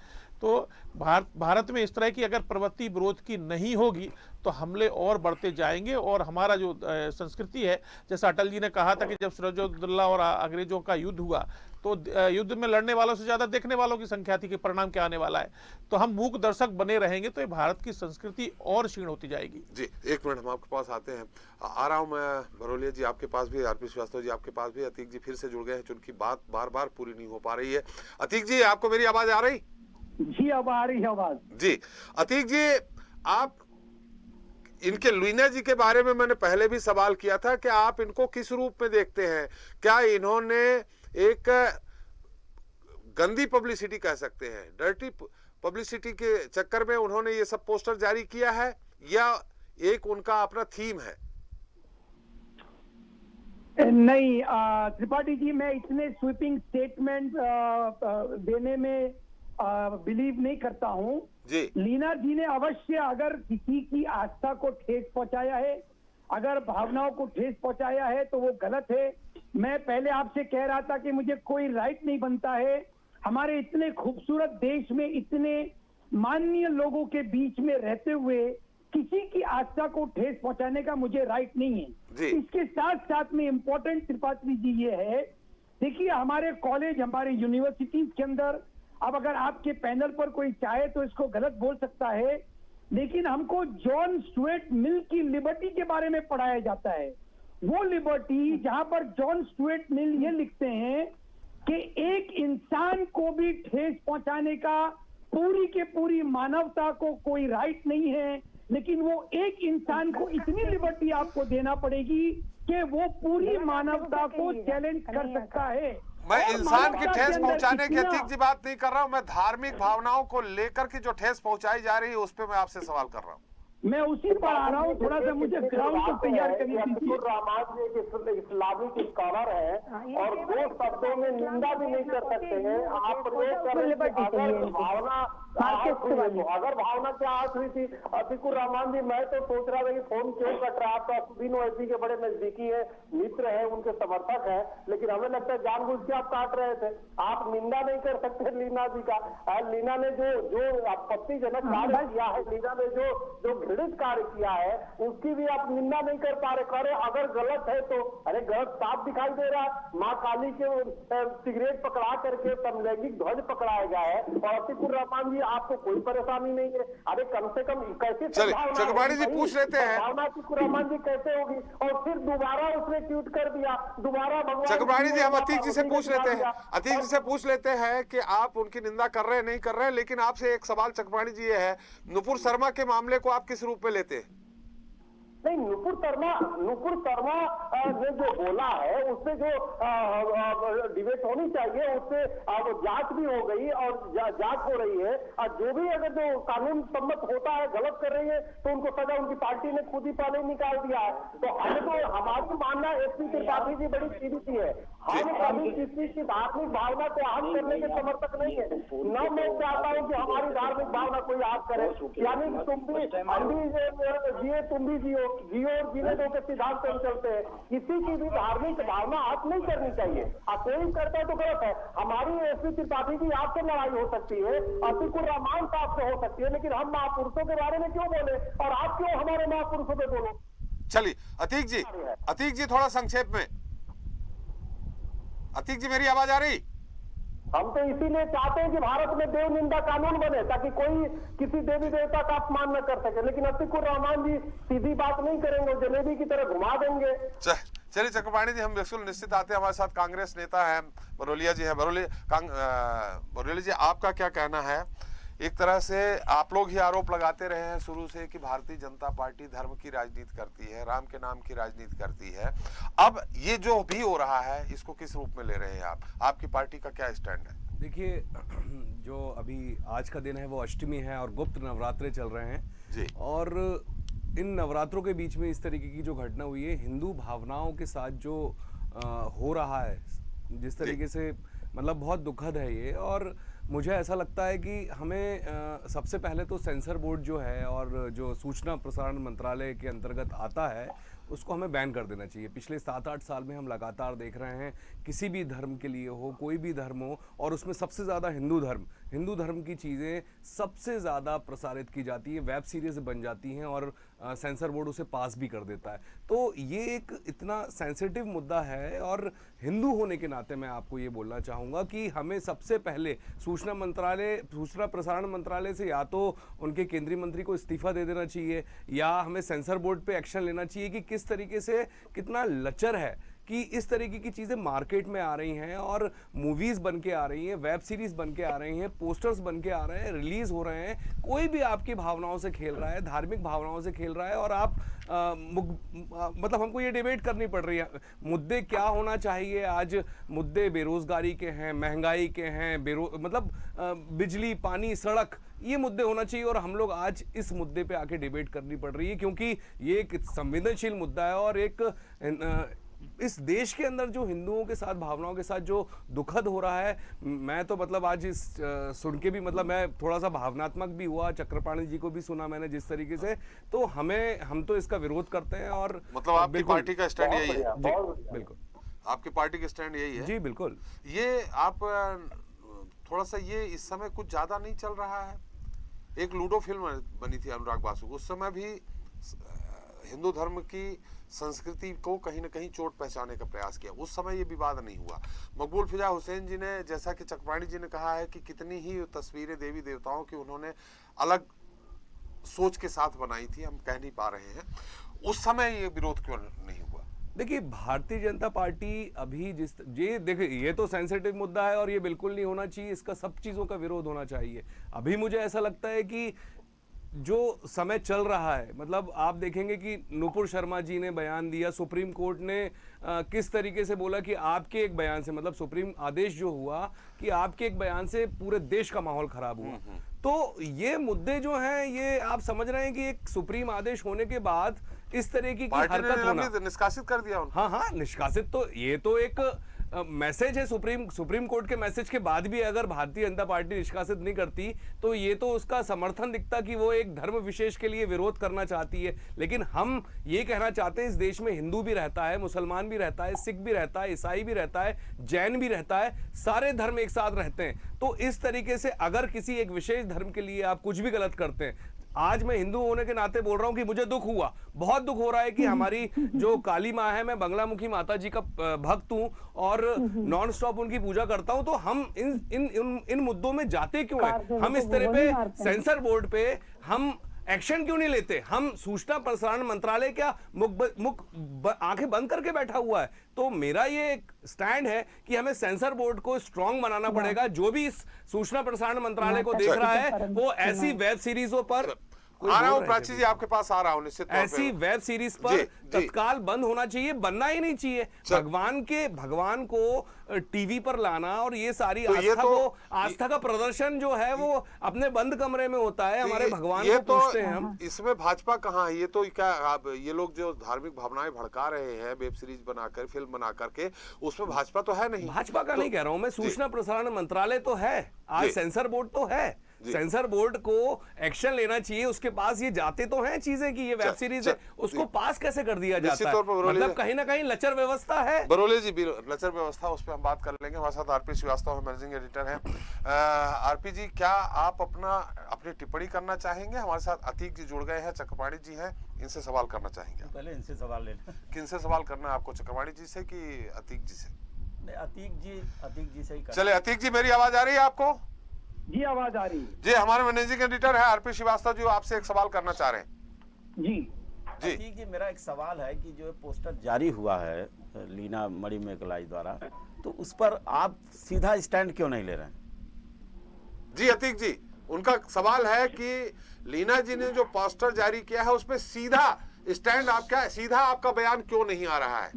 तो भारत में इस तरह की अगर प्रवृत्ति विरोध की नहीं होगी तो हमले और बढ़ते जाएंगे। और हमारा जो संस्कृति है, जैसा अटल जी ने कहा था कि जब सिराजुद्दौला और अंग्रेजों का युद्ध हुआ तो युद्ध में लड़ने वालों से ज्यादा देखने वालों की संख्या थी कि परिणाम क्या आने वाला है। तो हम मूक दर्शक बने रहेंगे तो ये भारत की संस्कृति और क्षीण होती जाएगी। जी, एक मिनट हम आपके पास आते हैं। आ रहा हूं मैं भरोलिया जी आपके पास भी, आरपी श्रीवास्तव जी आपके पास भी। अतीक जी फिर से जुड़ गए हैं, जिनकी बात बार बार पूरी नहीं हो पा रही है। अतीक जी, आपको मेरी आवाज आ रही? जी, अब आ रही है आवाज। जी, अतीक जी, आप इनके लीना जी के बारे में मैंने पहले भी सवाल किया था कि आप इनको किस रूप में देखते हैं? क्या इन्होंने एक गंदी पब्लिसिटी कह सकते हैं, डर्टी पब्लिसिटी के चक्कर में उन्होंने ये सब पोस्टर जारी किया है, या एक उनका अपना थीम है? नहीं त्रिपाठी जी, मैं इतने स्वीपिंग स्टेटमेंट देने में बिलीव नहीं करता हूं जी। लीना जी ने अवश्य अगर किसी की आस्था को ठेस पहुंचाया है, अगर भावनाओं को ठेस पहुंचाया है तो वो गलत है। मैं पहले आपसे कह रहा था कि मुझे कोई राइट नहीं बनता है हमारे इतने खूबसूरत देश में इतने माननीय लोगों के बीच में रहते हुए किसी की आस्था को ठेस पहुंचाने का मुझे राइट नहीं है। इसके साथ साथ में इम्पोर्टेंट त्रिपाठी जी ये है, देखिए हमारे कॉलेज, हमारे यूनिवर्सिटीज के अंदर, अब अगर आपके पैनल पर कोई चाहे तो इसको गलत बोल सकता है, लेकिन हमको जॉन स्टुअर्ट मिल की लिबर्टी के बारे में पढ़ाया जाता है। वो लिबर्टी जहां पर जॉन स्टुअर्ट मिल ये लिखते हैं कि एक इंसान को भी ठेस पहुंचाने का पूरी के पूरी मानवता को कोई राइट नहीं है, लेकिन वो एक इंसान को इतनी लिबर्टी आपको देना पड़ेगी कि वो पूरी मानवता को चैलेंज कर सकता है। मैं इंसान की ठेस पहुंचाने की अतीक जी बात नहीं कर रहा हूं, मैं धार्मिक भावनाओं को लेकर की जो ठेस पहुंचाई जा रही है उस पर मैं आपसे सवाल कर रहा हूं। मैं उसी पर आ रहा हूँ, थोड़ा सा मुझे ग्राउंड को तैयार करने दीजिए। रहमान एक इस्लामिक स्कॉलर है और दो शब्दों में निंदा भी नहीं कर सकते हैं। आप प्रयोग कर रहे थे, अगर भावना अगर भावना क्या आहत हुई थी अतीकुर रहमान जी, मैं तो सोच रहा था कि फोन क्यों कट रहा है। आप असुद्दीन ओवैसी के बड़े नजदीकी है, मित्र है, उनके समर्थक है, लेकिन हमें लगता है जानबूझ के आप काट रहे थे। आप निंदा नहीं कर सकते लीना जी का। लीना ने जो आपत्तिजनक कार्य किया है, लीना ने जो घृणित कार्य किया है उसकी भी आप निंदा नहीं कर पा रहे। करे अगर गलत है तो अरे गलत साफ दिखाई दे रहा है। माँ काली के सिगरेट पकड़ा करके समलैंगिक ध्वज पकड़ाया गया है और अतीकुर रहमान जी आपको कोई परेशानी नहीं है। अरे कम से कम कैसे चक्रपाणी जी पूछ लेते हैं, भावना अतीकुर रहमान जी कैसे होगी? और फिर दोबारा उसने ट्वीट कर दिया, दोबारा भगवान। चक्रपाणी जी हम अतीक जी से पूछ लेते हैं, अतीक जी से पूछ लेते हैं कि आप उनकी निंदा कर रहे हैं नहीं कर रहे हैं, लेकिन आपसे एक सवाल चक्रपाणी जी ये है, नुपुर शर्मा के मामले को आप किस रूप में लेते हैं? नहीं, नुपुर शर्मा ने जो बोला है उससे जो डिबेट होनी चाहिए उससे जांच भी हो गई और जांच हो रही है। जो भी अगर जो कानून सम्मत होता है गलत कर रही है तो उनको सजा उनकी पार्टी ने खुद ही पहले निकाल दिया है। तो हमें तो हमारी मानना एसपी त्रिपाठी जी बड़ी सीधी सी है, हम कभी किसी की धार्मिक भावना को आहत करने के समर्थक नहीं है। न मैं चाहता हूँ कि हमारी धार्मिक भावना कोई आहत करे, यानी तुम भी हम भी जिए तुम भी जियो और जीने दो के सिद्धांत पर चलते हैं। किसी की भी धार्मिक भावना आहत नहीं करनी चाहिए। कोई करता है तो गलत है। हमारी एसपी त्रिपाठी जी आपसे लड़ाई हो सकती है, अतीकुर रहमान साहब से हो सकती है, लेकिन हम महापुरुषों के बारे में क्यों बोले और आप क्यों हमारे महापुरुषों पे बोलो? चलिए अतीक जी थोड़ा संक्षेप में। अतीक जी मेरी आवाज आ रही? हम तो इसीलिए चाहते हैं कि भारत में देव निंदा कानून बने ताकि कोई किसी देवी देवता का अपमान न कर सके, लेकिन अतीकुर रहमान जी सीधी बात नहीं करेंगे, जलेबी की तरह घुमा देंगे। चलिए चक्रपाणी जी हम बिल्कुल निश्चित आते हैं, हमारे साथ कांग्रेस नेता है बरोलिया जी है। बरोलिया जी आपका क्या कहना है? एक तरह से आप लोग ही आरोप लगाते रहे हैं शुरू से कि भारतीय जनता पार्टी धर्म की राजनीति करती है, राम के नाम की राजनीति करती है। अब ये जो भी हो रहा है इसको किस रूप में ले रहे हैं आप? आपकी पार्टी का क्या स्टैंड है? देखिए, जो अभी आज का दिन है वो अष्टमी है और गुप्त नवरात्रे चल रहे हैं जी। और इन नवरात्रों के बीच में इस तरीके की जो घटना हुई है, हिंदू भावनाओं के साथ जो हो रहा है जिस तरीके से, मतलब बहुत दुखद है ये। और मुझे ऐसा लगता है कि हमें सबसे पहले तो सेंसर बोर्ड जो है और जो सूचना प्रसारण मंत्रालय के अंतर्गत आता है उसको हमें बैन कर देना चाहिए। पिछले 7-8 साल में हम लगातार देख रहे हैं किसी भी धर्म के लिए हो, कोई भी धर्म हो, और उसमें सबसे ज़्यादा हिंदू धर्म की चीज़ें सबसे ज़्यादा प्रसारित की जाती है, वेब सीरीज़ बन जाती हैं और सेंसर बोर्ड उसे पास भी कर देता है। तो ये एक इतना सेंसिटिव मुद्दा है और हिंदू होने के नाते मैं आपको ये बोलना चाहूँगा कि हमें सबसे पहले सूचना प्रसारण मंत्रालय से या तो उनके केंद्रीय मंत्री को इस्तीफा दे देना चाहिए या हमें सेंसर बोर्ड पे एक्शन लेना चाहिए कि किस तरीके से कितना लचर है कि इस तरीके की चीज़ें मार्केट में आ रही हैं और मूवीज़ बन के आ रही हैं, वेब सीरीज़ बन के आ रही हैं, पोस्टर्स बन के आ रहे हैं, रिलीज़ हो रहे हैं। कोई भी आपकी भावनाओं से खेल रहा है, धार्मिक भावनाओं से खेल रहा है और आप मतलब हमको ये डिबेट करनी पड़ रही है मुद्दे क्या होना चाहिए। आज मुद्दे बेरोजगारी के हैं, महंगाई के हैं, मतलब बिजली, पानी, सड़क, ये मुद्दे होना चाहिए और हम लोग आज इस मुद्दे पे आके डिबेट करनी पड़ रही है क्योंकि ये एक संवेदनशील मुद्दा है और एक इस देश के अंदर जो हिंदुओं के साथ, भावनाओं के साथ जो दुखद हो रहा है, मैं तो मतलब आज इस सुन के भी मतलब मैं थोड़ा सा भावनात्मक भी हुआ। चक्रपाणी जी को भी सुना मैंने जिस तरीके से, तो हम तो इसका विरोध करते हैं। और मतलब आपकी पार्टी का स्टैंड यही है? जी बिल्कुल, आपकी पार्टी का स्टैंड यही है? जी बिल्कुल। ये आप थोड़ा सा ये इस समय कुछ ज्यादा नहीं चल रहा है? एक लूडो फिल्म बनी थी अनुराग बासु, उस समय भी हिंदू धर्म की संस्कृति को कहीं ना कहीं चोट पहुंचाने का प्रयास किया, उस समय ये विवाद नहीं हुआ। मकबूल फिजा हुसैन जी ने, जैसा कि चक्रपाणी जी ने कहा है कि कितनी ही तस्वीरें देवी देवताओं की उन्होंने अलग सोच के साथ बनाई थी, हम कह नहीं पा रहे हैं, उस समय ये विरोध क्यों नहीं हुआ? देखिए, भारतीय जनता पार्टी अभी देखिए, ये तो सेंसिटिव मुद्दा है और ये बिल्कुल नहीं होना चाहिए, इसका सब चीजों का विरोध होना चाहिए। अभी मुझे ऐसा लगता है कि जो समय चल रहा है, मतलब आप देखेंगे कि नुपुर शर्मा जी ने बयान दिया, सुप्रीम कोर्ट ने किस तरीके से बोला कि आपके एक बयान से, मतलब सुप्रीम आदेश जो हुआ कि आपके एक बयान से पूरे देश का माहौल खराब हुआ। तो ये मुद्दे जो हैं, ये आप समझ रहे हैं कि एक सुप्रीम आदेश होने के बाद इस तरह की हरकत होना, निष्कासित कर दिया उनको। हाँ, निष्कासित, तो ये तो एक मैसेज है सुप्रीम कोर्ट के मैसेज के बाद भी अगर भारतीय जनता पार्टी निष्कासित नहीं करती तो ये तो उसका समर्थन दिखता कि वो एक धर्म विशेष के लिए विरोध करना चाहती है। लेकिन हम ये कहना चाहते हैं, इस देश में हिंदू भी रहता है, मुसलमान भी रहता है, सिख भी रहता है, ईसाई भी रहता है, जैन भी रहता है, सारे धर्म एक साथ रहते हैं। तो इस तरीके से अगर किसी एक विशेष धर्म के लिए आप कुछ भी गलत करते हैं, आज मैं हिंदू होने के नाते बोल रहा हूं कि मुझे दुख हुआ, बहुत दुख हो रहा है कि हमारी जो काली माँ है, मैं बंगलामुखी माता जी का भक्त हूं और नॉन स्टॉप उनकी पूजा करता हूं, तो हम इन मुद्दों में जाते क्यों हैं? हम इस तरह पे सेंसर बोर्ड पे हम एक्शन क्यों नहीं लेते? हम सूचना प्रसारण मंत्रालय क्या आंखें बंद करके बैठा हुआ है? तो मेरा ये स्टैंड है कि हमें सेंसर बोर्ड को स्ट्रांग बनाना पड़ेगा। जो भी इस सूचना प्रसारण मंत्रालय को देख रहा है, वो ऐसी वेब सीरीजों पर आ रहा हूं, प्राची जी आपके पास आ रहा हूं, निश्चित तौर पे ऐसी वेब सीरीज पर तत्काल बंद होना चाहिए, बनना ही नहीं चाहिए। भगवान को टीवी पर लाना और ये सारी आस्था का प्रदर्शन जो है वो अपने बंद कमरे में होता है। हमारे भगवान को पूछते हैं हम। इसमें भाजपा कहाँ है? ये तो क्या ये लोग जो धार्मिक भावनाएं भड़का रहे हैं वेब सीरीज बनाकर, फिल्म बना करके, उसमें भाजपा तो है नहीं। भाजपा का नहीं कह रहा हूं मैं, सूचना प्रसारण मंत्रालय तो है, आज सेंसर बोर्ड तो है, सेंसर बोर्ड को एक्शन लेना चाहिए। उसके पास ये जाते तो हैं चीजें कि ये वेब सीरीज है, उसको पास कैसे कर दिया जाता है? मतलब कहीं ना कहीं लचर व्यवस्था है। बरोले जी, लचर व्यवस्था, उस पर हम बात कर लेंगे। हमारे साथ आरपी श्रीवास्तव मैनेजिंग एडिटर हैं। आरपी जी, क्या आप अपनी टिप्पणी करना चाहेंगे? हमारे साथ अतीक जी जुड़ गए हैं, चक्रपाणी जी हैं, इनसे सवाल करना चाहेंगे? पहले इनसे सवाल लेना। किनसे सवाल करना है आपको, चक्रपाणी जी से कि अतीक जी से? अतीक जी से ही। चले अतीक जी, मेरी आवाज आ रही है आपको? जी आवाज आ रही है जी। हमारे मैनेजिंग एडिटर है आरपी श्रीवास्तव जी, आपसे एक सवाल करना चाह रहे हैं। जी जी, मेरा एक सवाल है कि जो पोस्टर जारी हुआ है लीना मणिमेकलाई द्वारा, तो उस पर आप सीधा स्टैंड क्यों नहीं ले रहे हैं? जी अतीक जी, उनका सवाल है कि लीना जी ने जो पोस्टर जारी किया है उसमें सीधा स्टैंड सीधा आपका बयान क्यों नहीं आ रहा है?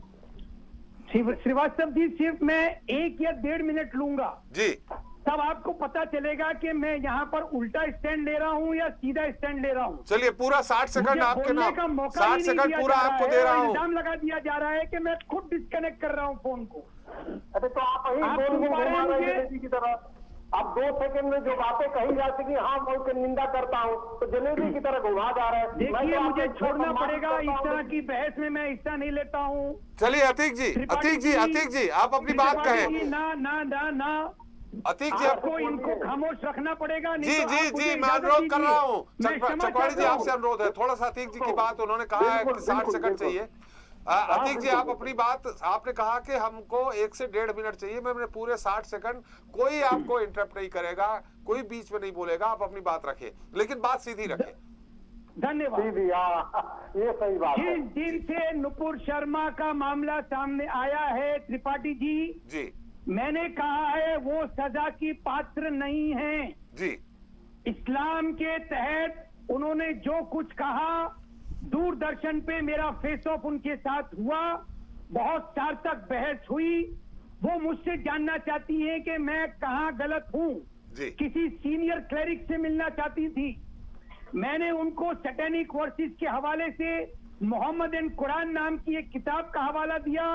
श्रीवास्तव जी, सिर्फ मैं 1 या 1.5 मिनट लूंगा जी, तब आपको पता चलेगा कि मैं यहाँ पर उल्टा स्टैंड ले रहा हूँ या सीधा स्टैंड ले रहा हूँ। चलिए, पूरा 60 सेकंड आपके नाम, 60 सेकंड पूरा आपको दे रहा हूँ। इल्जाम लगा दिया जा रहा है कि मैं खुद डिस्कनेक्ट कर रहा हूँ फोन को। अरे तो आप जलेबी की तरह, अब 2 सेकंड में जो बातें कही जा सकी, हाँ मैं उसकी निंदा करता हूँ, तो जलेबी की तरह घुमा जा रहा है। देखिए, मुझे छोड़ना पड़ेगा, इस तरह की बहस में मैं हिस्सा नहीं लेता हूँ। चलिए अतीक जी, आप अपनी बात कहें। ना अतीक जी, आपको इनको खामोश रखना पड़ेगा। जी, मैं अनुरोध कर रहा हूँ, चक्रपाणी जी आपसे अनुरोध है, थोड़ा सा अतीक जी की बात, उन्होंने कहा है कि 60 सेकंड चाहिए। अतीक जी, आप अपनी बात, आपने कहा कि हमको 1 से 1.5 मिनट चाहिए, मैंने पूरे 60 सेकंड, कोई आपको इंटरप्ट नहीं करेगा, कोई बीच में नहीं बोलेगा, आप अपनी बात रखें, लेकिन बात सीधी रखें। धन्यवाद। ये सही बात है। जिस दिन से नुपुर शर्मा का मामला सामने आया है त्रिपाठी जी, मैंने कहा है वो सजा की पात्र नहीं है जी। इस्लाम के तहत उन्होंने जो कुछ कहा, दूरदर्शन पे मेरा फेस ऑफ उनके साथ हुआ, बहुत सार्थक बहस हुई। वो मुझसे जानना चाहती हैं कि मैं कहाँ गलत हूँ, किसी सीनियर क्लेरिक से मिलना चाहती थी। मैंने उनको सैटेनिक वर्सेस के हवाले से मोहम्मद एंड कुरान नाम की एक किताब का हवाला दिया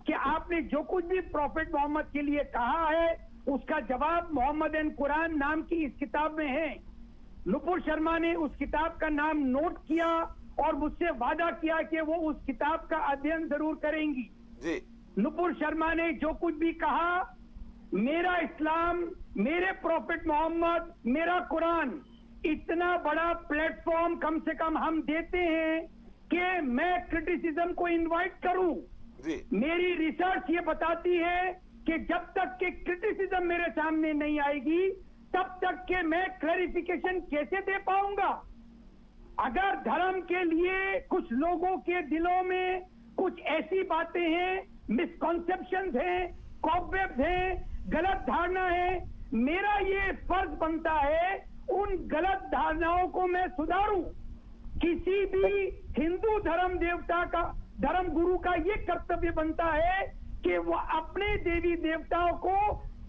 कि आपने जो कुछ भी प्रॉफेट मोहम्मद के लिए कहा है उसका जवाब मोहम्मद एंड कुरान नाम की इस किताब में है। नुपुर शर्मा ने उस किताब का नाम नोट किया और मुझसे वादा किया कि वो उस किताब का अध्ययन जरूर करेंगी। जी नुपुर शर्मा ने जो कुछ भी कहा, मेरा इस्लाम, मेरे प्रॉफेट मोहम्मद, मेरा कुरान, इतना बड़ा प्लेटफॉर्म कम से कम हम देते हैं कि मैं क्रिटिसिज्म को इनवाइट करूं। जी मेरी रिसर्च ये बताती है कि जब तक के क्रिटिसिज्म मेरे सामने नहीं आएगी तब तक के मैं क्लैरिफिकेशन कैसे दे पाऊंगा। अगर धर्म के लिए कुछ लोगों के दिलों में कुछ ऐसी बातें हैं, मिसकॉन्सेप्शंस हैं, कॉबवेब्स हैं, गलत धारणा है, मेरा ये फर्ज बनता है उन गलत धारणाओं को मैं सुधारूं। किसी भी हिंदू धर्म देवता का, धर्म गुरु का ये कर्तव्य बनता है कि वो अपने देवी देवताओं को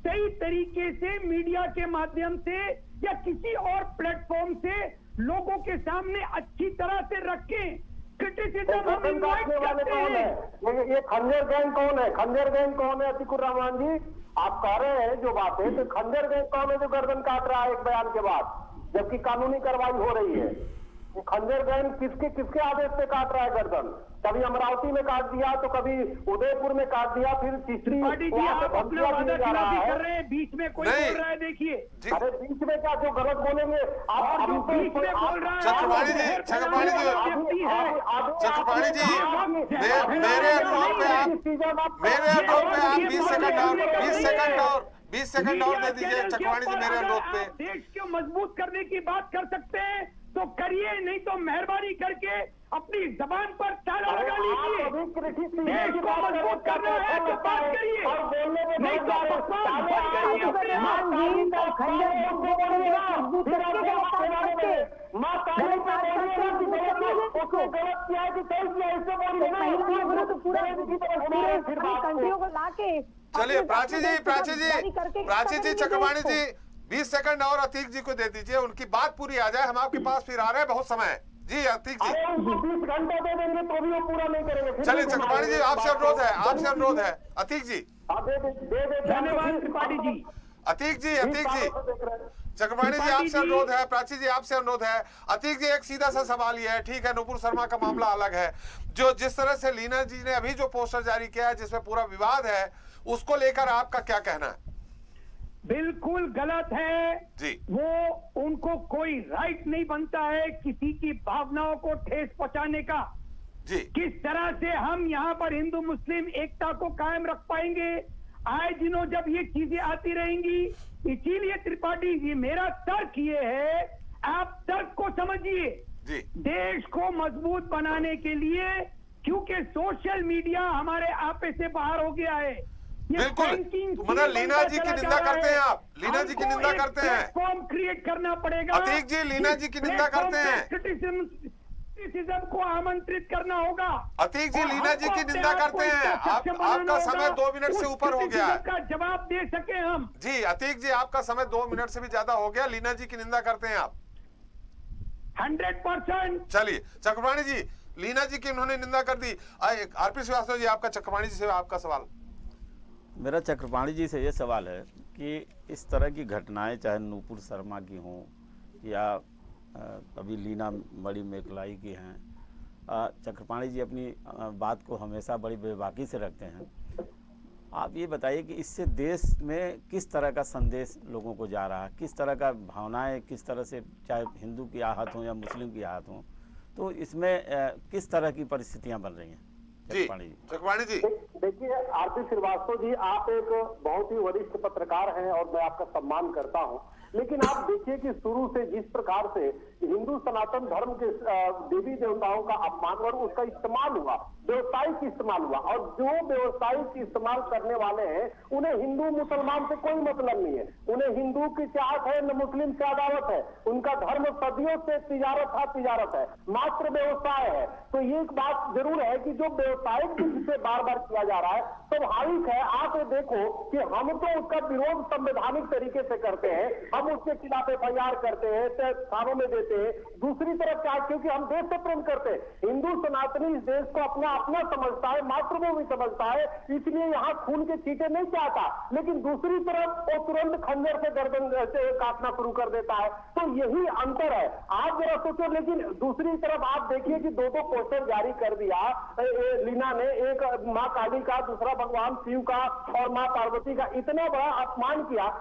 सही तरीके से मीडिया के माध्यम से या किसी और प्लेटफॉर्म से लोगों के सामने अच्छी तरह से रखें। क्रिटिसिज्म हम इनवाइट करते हैं। ये खंजर गैंग कौन है? खंजर गैंग कौन है? अतिकुर रहमान जी, आप कह रहे हैं जो बात है, तो खंजर गैंग कौन है जो गर्दन काट रहा है एक बयान के बाद, जबकि कानूनी कार्रवाई हो रही है? खंजर गैंग किसके आदेश पे काट रहा है गर्दन? कभी अमरावती में काट दिया, तो कभी उदयपुर में काट दिया, फिर तीसरी कर रहे हैं, बीच में कोई बोल रहा है, देखिए। अरे बीच में क्या, जो गलत बोलेंगे आप बीच में बोल रहा है। चक्रपाणी जी, मेरे अनुरोध पे आप 20 सेकंड और दे दीजिए। चक्रपाणी जी, मेरे अनुरोध पे देश को मजबूत करने की बात कर सकते हैं तो करिए, नहीं तो मेहरबानी करके अपनी जबान पर ताला लगा लीजिए। देश को मजबूत करना है तो बात करिए, नहीं तो बकवास बंद करिए अपने आप। चलिए प्राची जी, चक्रपाणी जी 20 सेकंड और अतीक जी को दे दीजिए, उनकी बात पूरी आ जाए। हम आपके पास फिर आ रहे हैं, बहुत समय है। जी अतीक जी, 20 घंटे दे देंगे तो भी वो पूरा नहीं करेंगे। चलिए चक्रपाणी जी, आपसे अनुरोध है। अतीक जी, धन्यवाद त्रिपाठी जी। अतीक जी, चक्रपाणी जी आपसे अनुरोध है, प्राची जी आपसे अनुरोध है। अतीक जी, एक सीधा सा सवाल ये है, ठीक है नुपुर शर्मा का मामला अलग है, जो जिस तरह से लीना जी ने अभी जो पोस्टर जारी किया है जिसमें पूरा विवाद है, उसको लेकर आपका क्या कहना है? बिल्कुल गलत है जी। वो उनको कोई राइट नहीं बनता है किसी की भावनाओं को ठेस पहुंचाने का। जी। किस तरह से हम यहाँ पर हिंदू मुस्लिम एकता को कायम रख पाएंगे आए दिनों जब ये चीजें आती रहेंगी। इसीलिए त्रिपाठी जी, मेरा तर्क ये है, आप तर्क को समझिए। जी। देश को मजबूत बनाने के लिए, क्योंकि सोशल मीडिया हमारे आपे से बाहर हो गया है। बिल्कुल, मतलब लीना जी की निंदा करते हैं आप, लीना जी की निंदा करते हैं। प्लेटफॉर्म क्रिएट करना पड़ेगा। अतीक जी, लीना जी की निंदा करते हैं। क्रिटिसिज्म को आमंत्रित करना होगा। अतीक जी, लीना जी की निंदा करते हैं। आपका समय 2 मिनट से ऊपर हो गया है। का जवाब दे सके हम। जी अतीक जी, आपका समय 2 मिनट से भी ज्यादा हो गया। लीना जी की निंदा करते हैं आप 100%। चलिए चक्रपाणी जी, लीना जी की उन्होंने निंदा कर दी। आरपी श्रीवास्तव जी, आपका चक्रपाणी जी से आपका सवाल। मेरा चक्रपाणी जी से ये सवाल है कि इस तरह की घटनाएं चाहे नुपुर शर्मा की हों या अभी लीना मणि मेकलाई की हैं, चक्रपाणी जी अपनी बात को हमेशा बड़ी बेबाकी से रखते हैं। आप ये बताइए कि इससे देश में किस तरह का संदेश लोगों को जा रहा है, किस तरह का भावनाएं, किस तरह से चाहे हिंदू की आहत हों या मुस्लिम की आहत हों, तो इसमें किस तरह की परिस्थितियां बन रही हैं? चक्रपाणी जी, देखिए आरपी श्रीवास्तव जी, आप एक बहुत ही वरिष्ठ पत्रकार हैं और मैं आपका सम्मान करता हूं, लेकिन आप देखिए कि शुरू से जिस प्रकार से हिंदू सनातन धर्म के देवी देवताओं का अपमान और उसका इस्तेमाल हुआ, व्यवसायिक इस्तेमाल हुआ, और जो व्यवसायिक इस्तेमाल करने वाले हैं उन्हें हिंदू मुसलमान से कोई मतलब नहीं है। उन्हें हिंदू की चाहत है न मुस्लिम से अदावत है। उनका धर्म सदियों से तिजारत है, मात्र व्यवसाय है। तो ये एक बात जरूर है कि जो व्यवसायिक जिसे बार बार किया जा रहा है, स्वाभाविक है। आप ये देखो कि हम तो उसका विरोध संवैधानिक तरीके से करते हैं, हम उसके खिलाफ FIR करते हैं, थानों में देते हैं। दूसरी तरफ क्या, क्योंकि हम देश से प्रेम करते हैं, हिंदू सनातनी इस देश को अपना अपना समझता है, मातृभूमि समझता है, इसलिए यहाँ खून के छींटे नहीं चाहता। लेकिन दूसरी तरफ वो तुरंत खंजर से गर्दन से काटना शुरू कर देता है। तो यही अंतर है। आप जरा सोचो। लेकिन दूसरी तरफ आप देखिए कि दो पोस्टर जारी कर दिया लीना ने, एक माँ काली का, दूसरा भगवान शिव का और माँ पार्वती का। इतना बड़ा अपमान किया।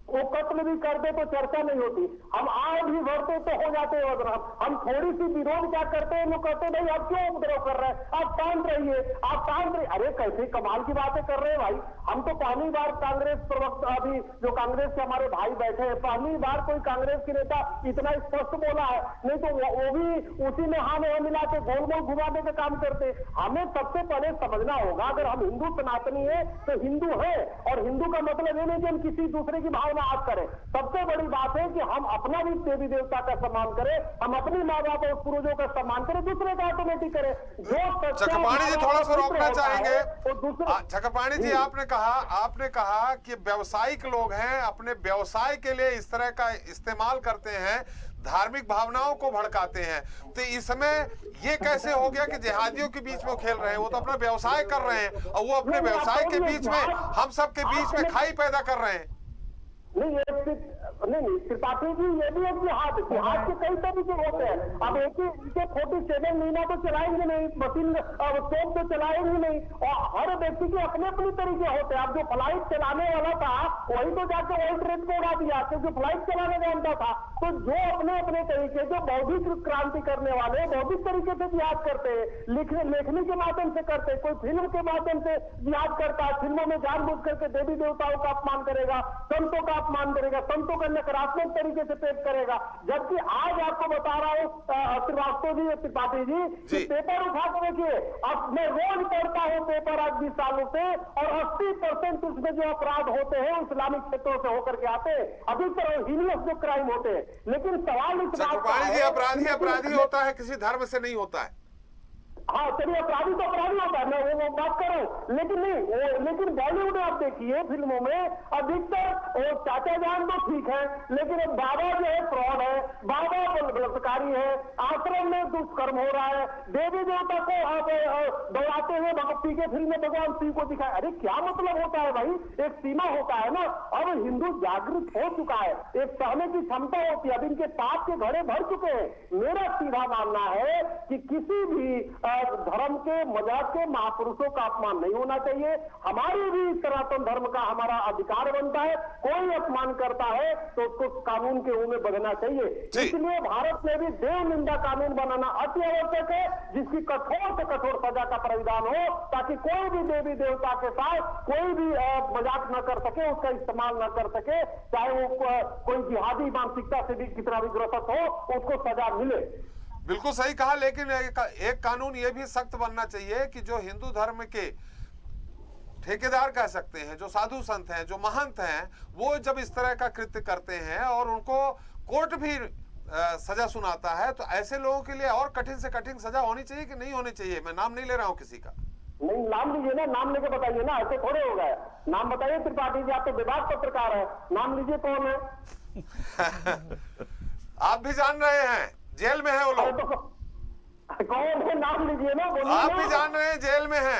वो कत्ल भी कर दे तो चर्चा नहीं होती, हम आग भी भरते तो हो जाते हैं बदनाम। हम थोड़ी सी विरोध क्या करते हैं, लोग कहते हैं भाई आप क्यों उपद्रव कर रहे हैं, आप शांत रहिए, आप शांत रहिए। अरे कैसे कमाल की बातें कर रहे हैं भाई। हम तो पहली बार कांग्रेस प्रवक्ता, अभी जो कांग्रेस के हमारे भाई बैठे हैं, पहली बार कोई कांग्रेस के नेता इतना स्पष्ट बोला है। नहीं तो वो भी उसी में हाँ में मिला के गोल गोल घुमाने का काम करते। हमें सबसे पहले समझना होगा, अगर हम हिंदू सनातनी है तो हिंदू है, और हिंदू का मतलब ये नहीं कि हम किसी दूसरे की भावना आप करें। सबसे बड़ी बात है कि हम अपना भी देवी देवता का सम्मान करें, हम अपनी माँ बाप और पूर्वजों का सम्मान करें, दूसरे का ऑटोमेटिक करें। जो चक्रपाणी जी थोड़ा सा रोकना चाहेंगे। दूसरे चक्रपाणी जी, आपने कहा कि व्यावसायिक लोग हैं, अपने व्यवसाय के लिए इस तरह का इस्तेमाल करते हैं, धार्मिक भावनाओं को भड़काते हैं। तो इस समय ये कैसे हो गया कि जिहादियों के बीच में खेल रहे हैं? वो तो अपना व्यवसाय कर रहे हैं, और वो अपने व्यवसाय के बीच में हम सब के बीच में खाई पैदा कर रहे हैं। नहीं त्रिपाठी जी, ये भी एक जिहाद के कई तरीके होते हैं। अब एक ही 47 महीना तो चलाएंगे नहीं, मशीन स्टोव तो चलाएंगे नहीं, और हर व्यक्ति के अपने अपने तरीके होते हैं। अब जो फ्लाइट चलाने वाला था वही तो जाकर वर्ल्ड ट्रेड को उड़ा दिया, क्योंकि फ्लाइट चलाने जानता था। तो जो अपने अपने तरीके, जो बौद्धिक क्रांति करने वाले बौद्धिक तरीके से जिहाद करते हैं, लेखनी के माध्यम से करते हैं, कोई फिल्म के माध्यम से जिहाद करता है, फिल्मों में जानबूझ करके देवी देवताओं का अपमान करेगा, संतों का अपमान करेगा, संतों का नकारात्मक तरीके से पेश करेगा। जबकि आज आपको बता रहा हूं श्रीवास्तव जी, त्रिपाठी जी, पेपर उठा कर देखिए। अब मैं रोज पढ़ता हूं पेपर आज 20 सालों से, और 80% उसमें जो अपराध होते हैं इस्लामिक क्षेत्रों से होकर के आते हैं, अधिकतर हीनियस जो क्राइम होते हैं। लेकिन सवाल इस बात का है, अपराधी होता है, किसी धर्म से नहीं होता है। हाँ चलिए, अपराधी तो अपराधी होता है, मैं वो बात कर रहा हूँ। लेकिन बॉलीवुड में आप देखिए, फिल्मों में अधिकतर चाचा जान तो ठीक है, लेकिन बाबा जो है फ्रॉड है, बाबा बलात्कारी है, आश्रम में दुष्कर्म हो रहा है, देवी देवता को दौड़ाते हुए भक्ति के फिल्म में भगवान शिव को दिखाया। अरे क्या मतलब होता है भाई, एक सीमा होता है ना। अब हिंदू जागृत हो चुका है, एक सहने की क्षमता होती है। अब इनके पाप के घड़े भर चुके हैं। मेरा सीधा मानना है कि किसी भी धर्म के, मजाक के महापुरुषों का अपमान नहीं होना चाहिए। हमारी भी सनातन धर्म का हमारा अधिकार बनता है, कोई अपमान करता है तो उसको कानून के मुंह में बदलना चाहिए। इसलिए भारत में भी देव निंदा कानून बनाना अति आवश्यक है, जिसकी कठोर से कठोर सजा का प्राविधान हो, ताकि कोई भी देवी देवता के साथ कोई भी मजाक न कर सके, उसका इस्तेमाल न कर सके, चाहे वो कोई जिहादी मानसिकता से भी कितना भी ग्रस्त हो, उसको सजा मिले। बिल्कुल सही कहा, लेकिन एक कानून ये भी सख्त बनना चाहिए कि जो हिंदू धर्म के ठेकेदार कह सकते हैं, जो साधु संत हैं, जो महंत हैं, वो जब इस तरह का कृत्य करते हैं और उनको कोर्ट भी सजा सुनाता है, तो ऐसे लोगों के लिए और कठिन से कठिन सजा होनी चाहिए कि नहीं होनी चाहिए? मैं नाम नहीं ले रहा हूं किसी का। नहीं, नाम लीजिए ना, नाम लेके बताइए ना, ऐसे थोड़े हो गए। नाम बताइए त्रिपाठी जी, आप तो विभाग पत्रकार है, नाम लीजिए कौन है। आप भी जान रहे हैं, जेल में है वो लोग। कौन है, नाम लीजिए ना, बोलिए। आप भी जान रहे हैं जेल में है।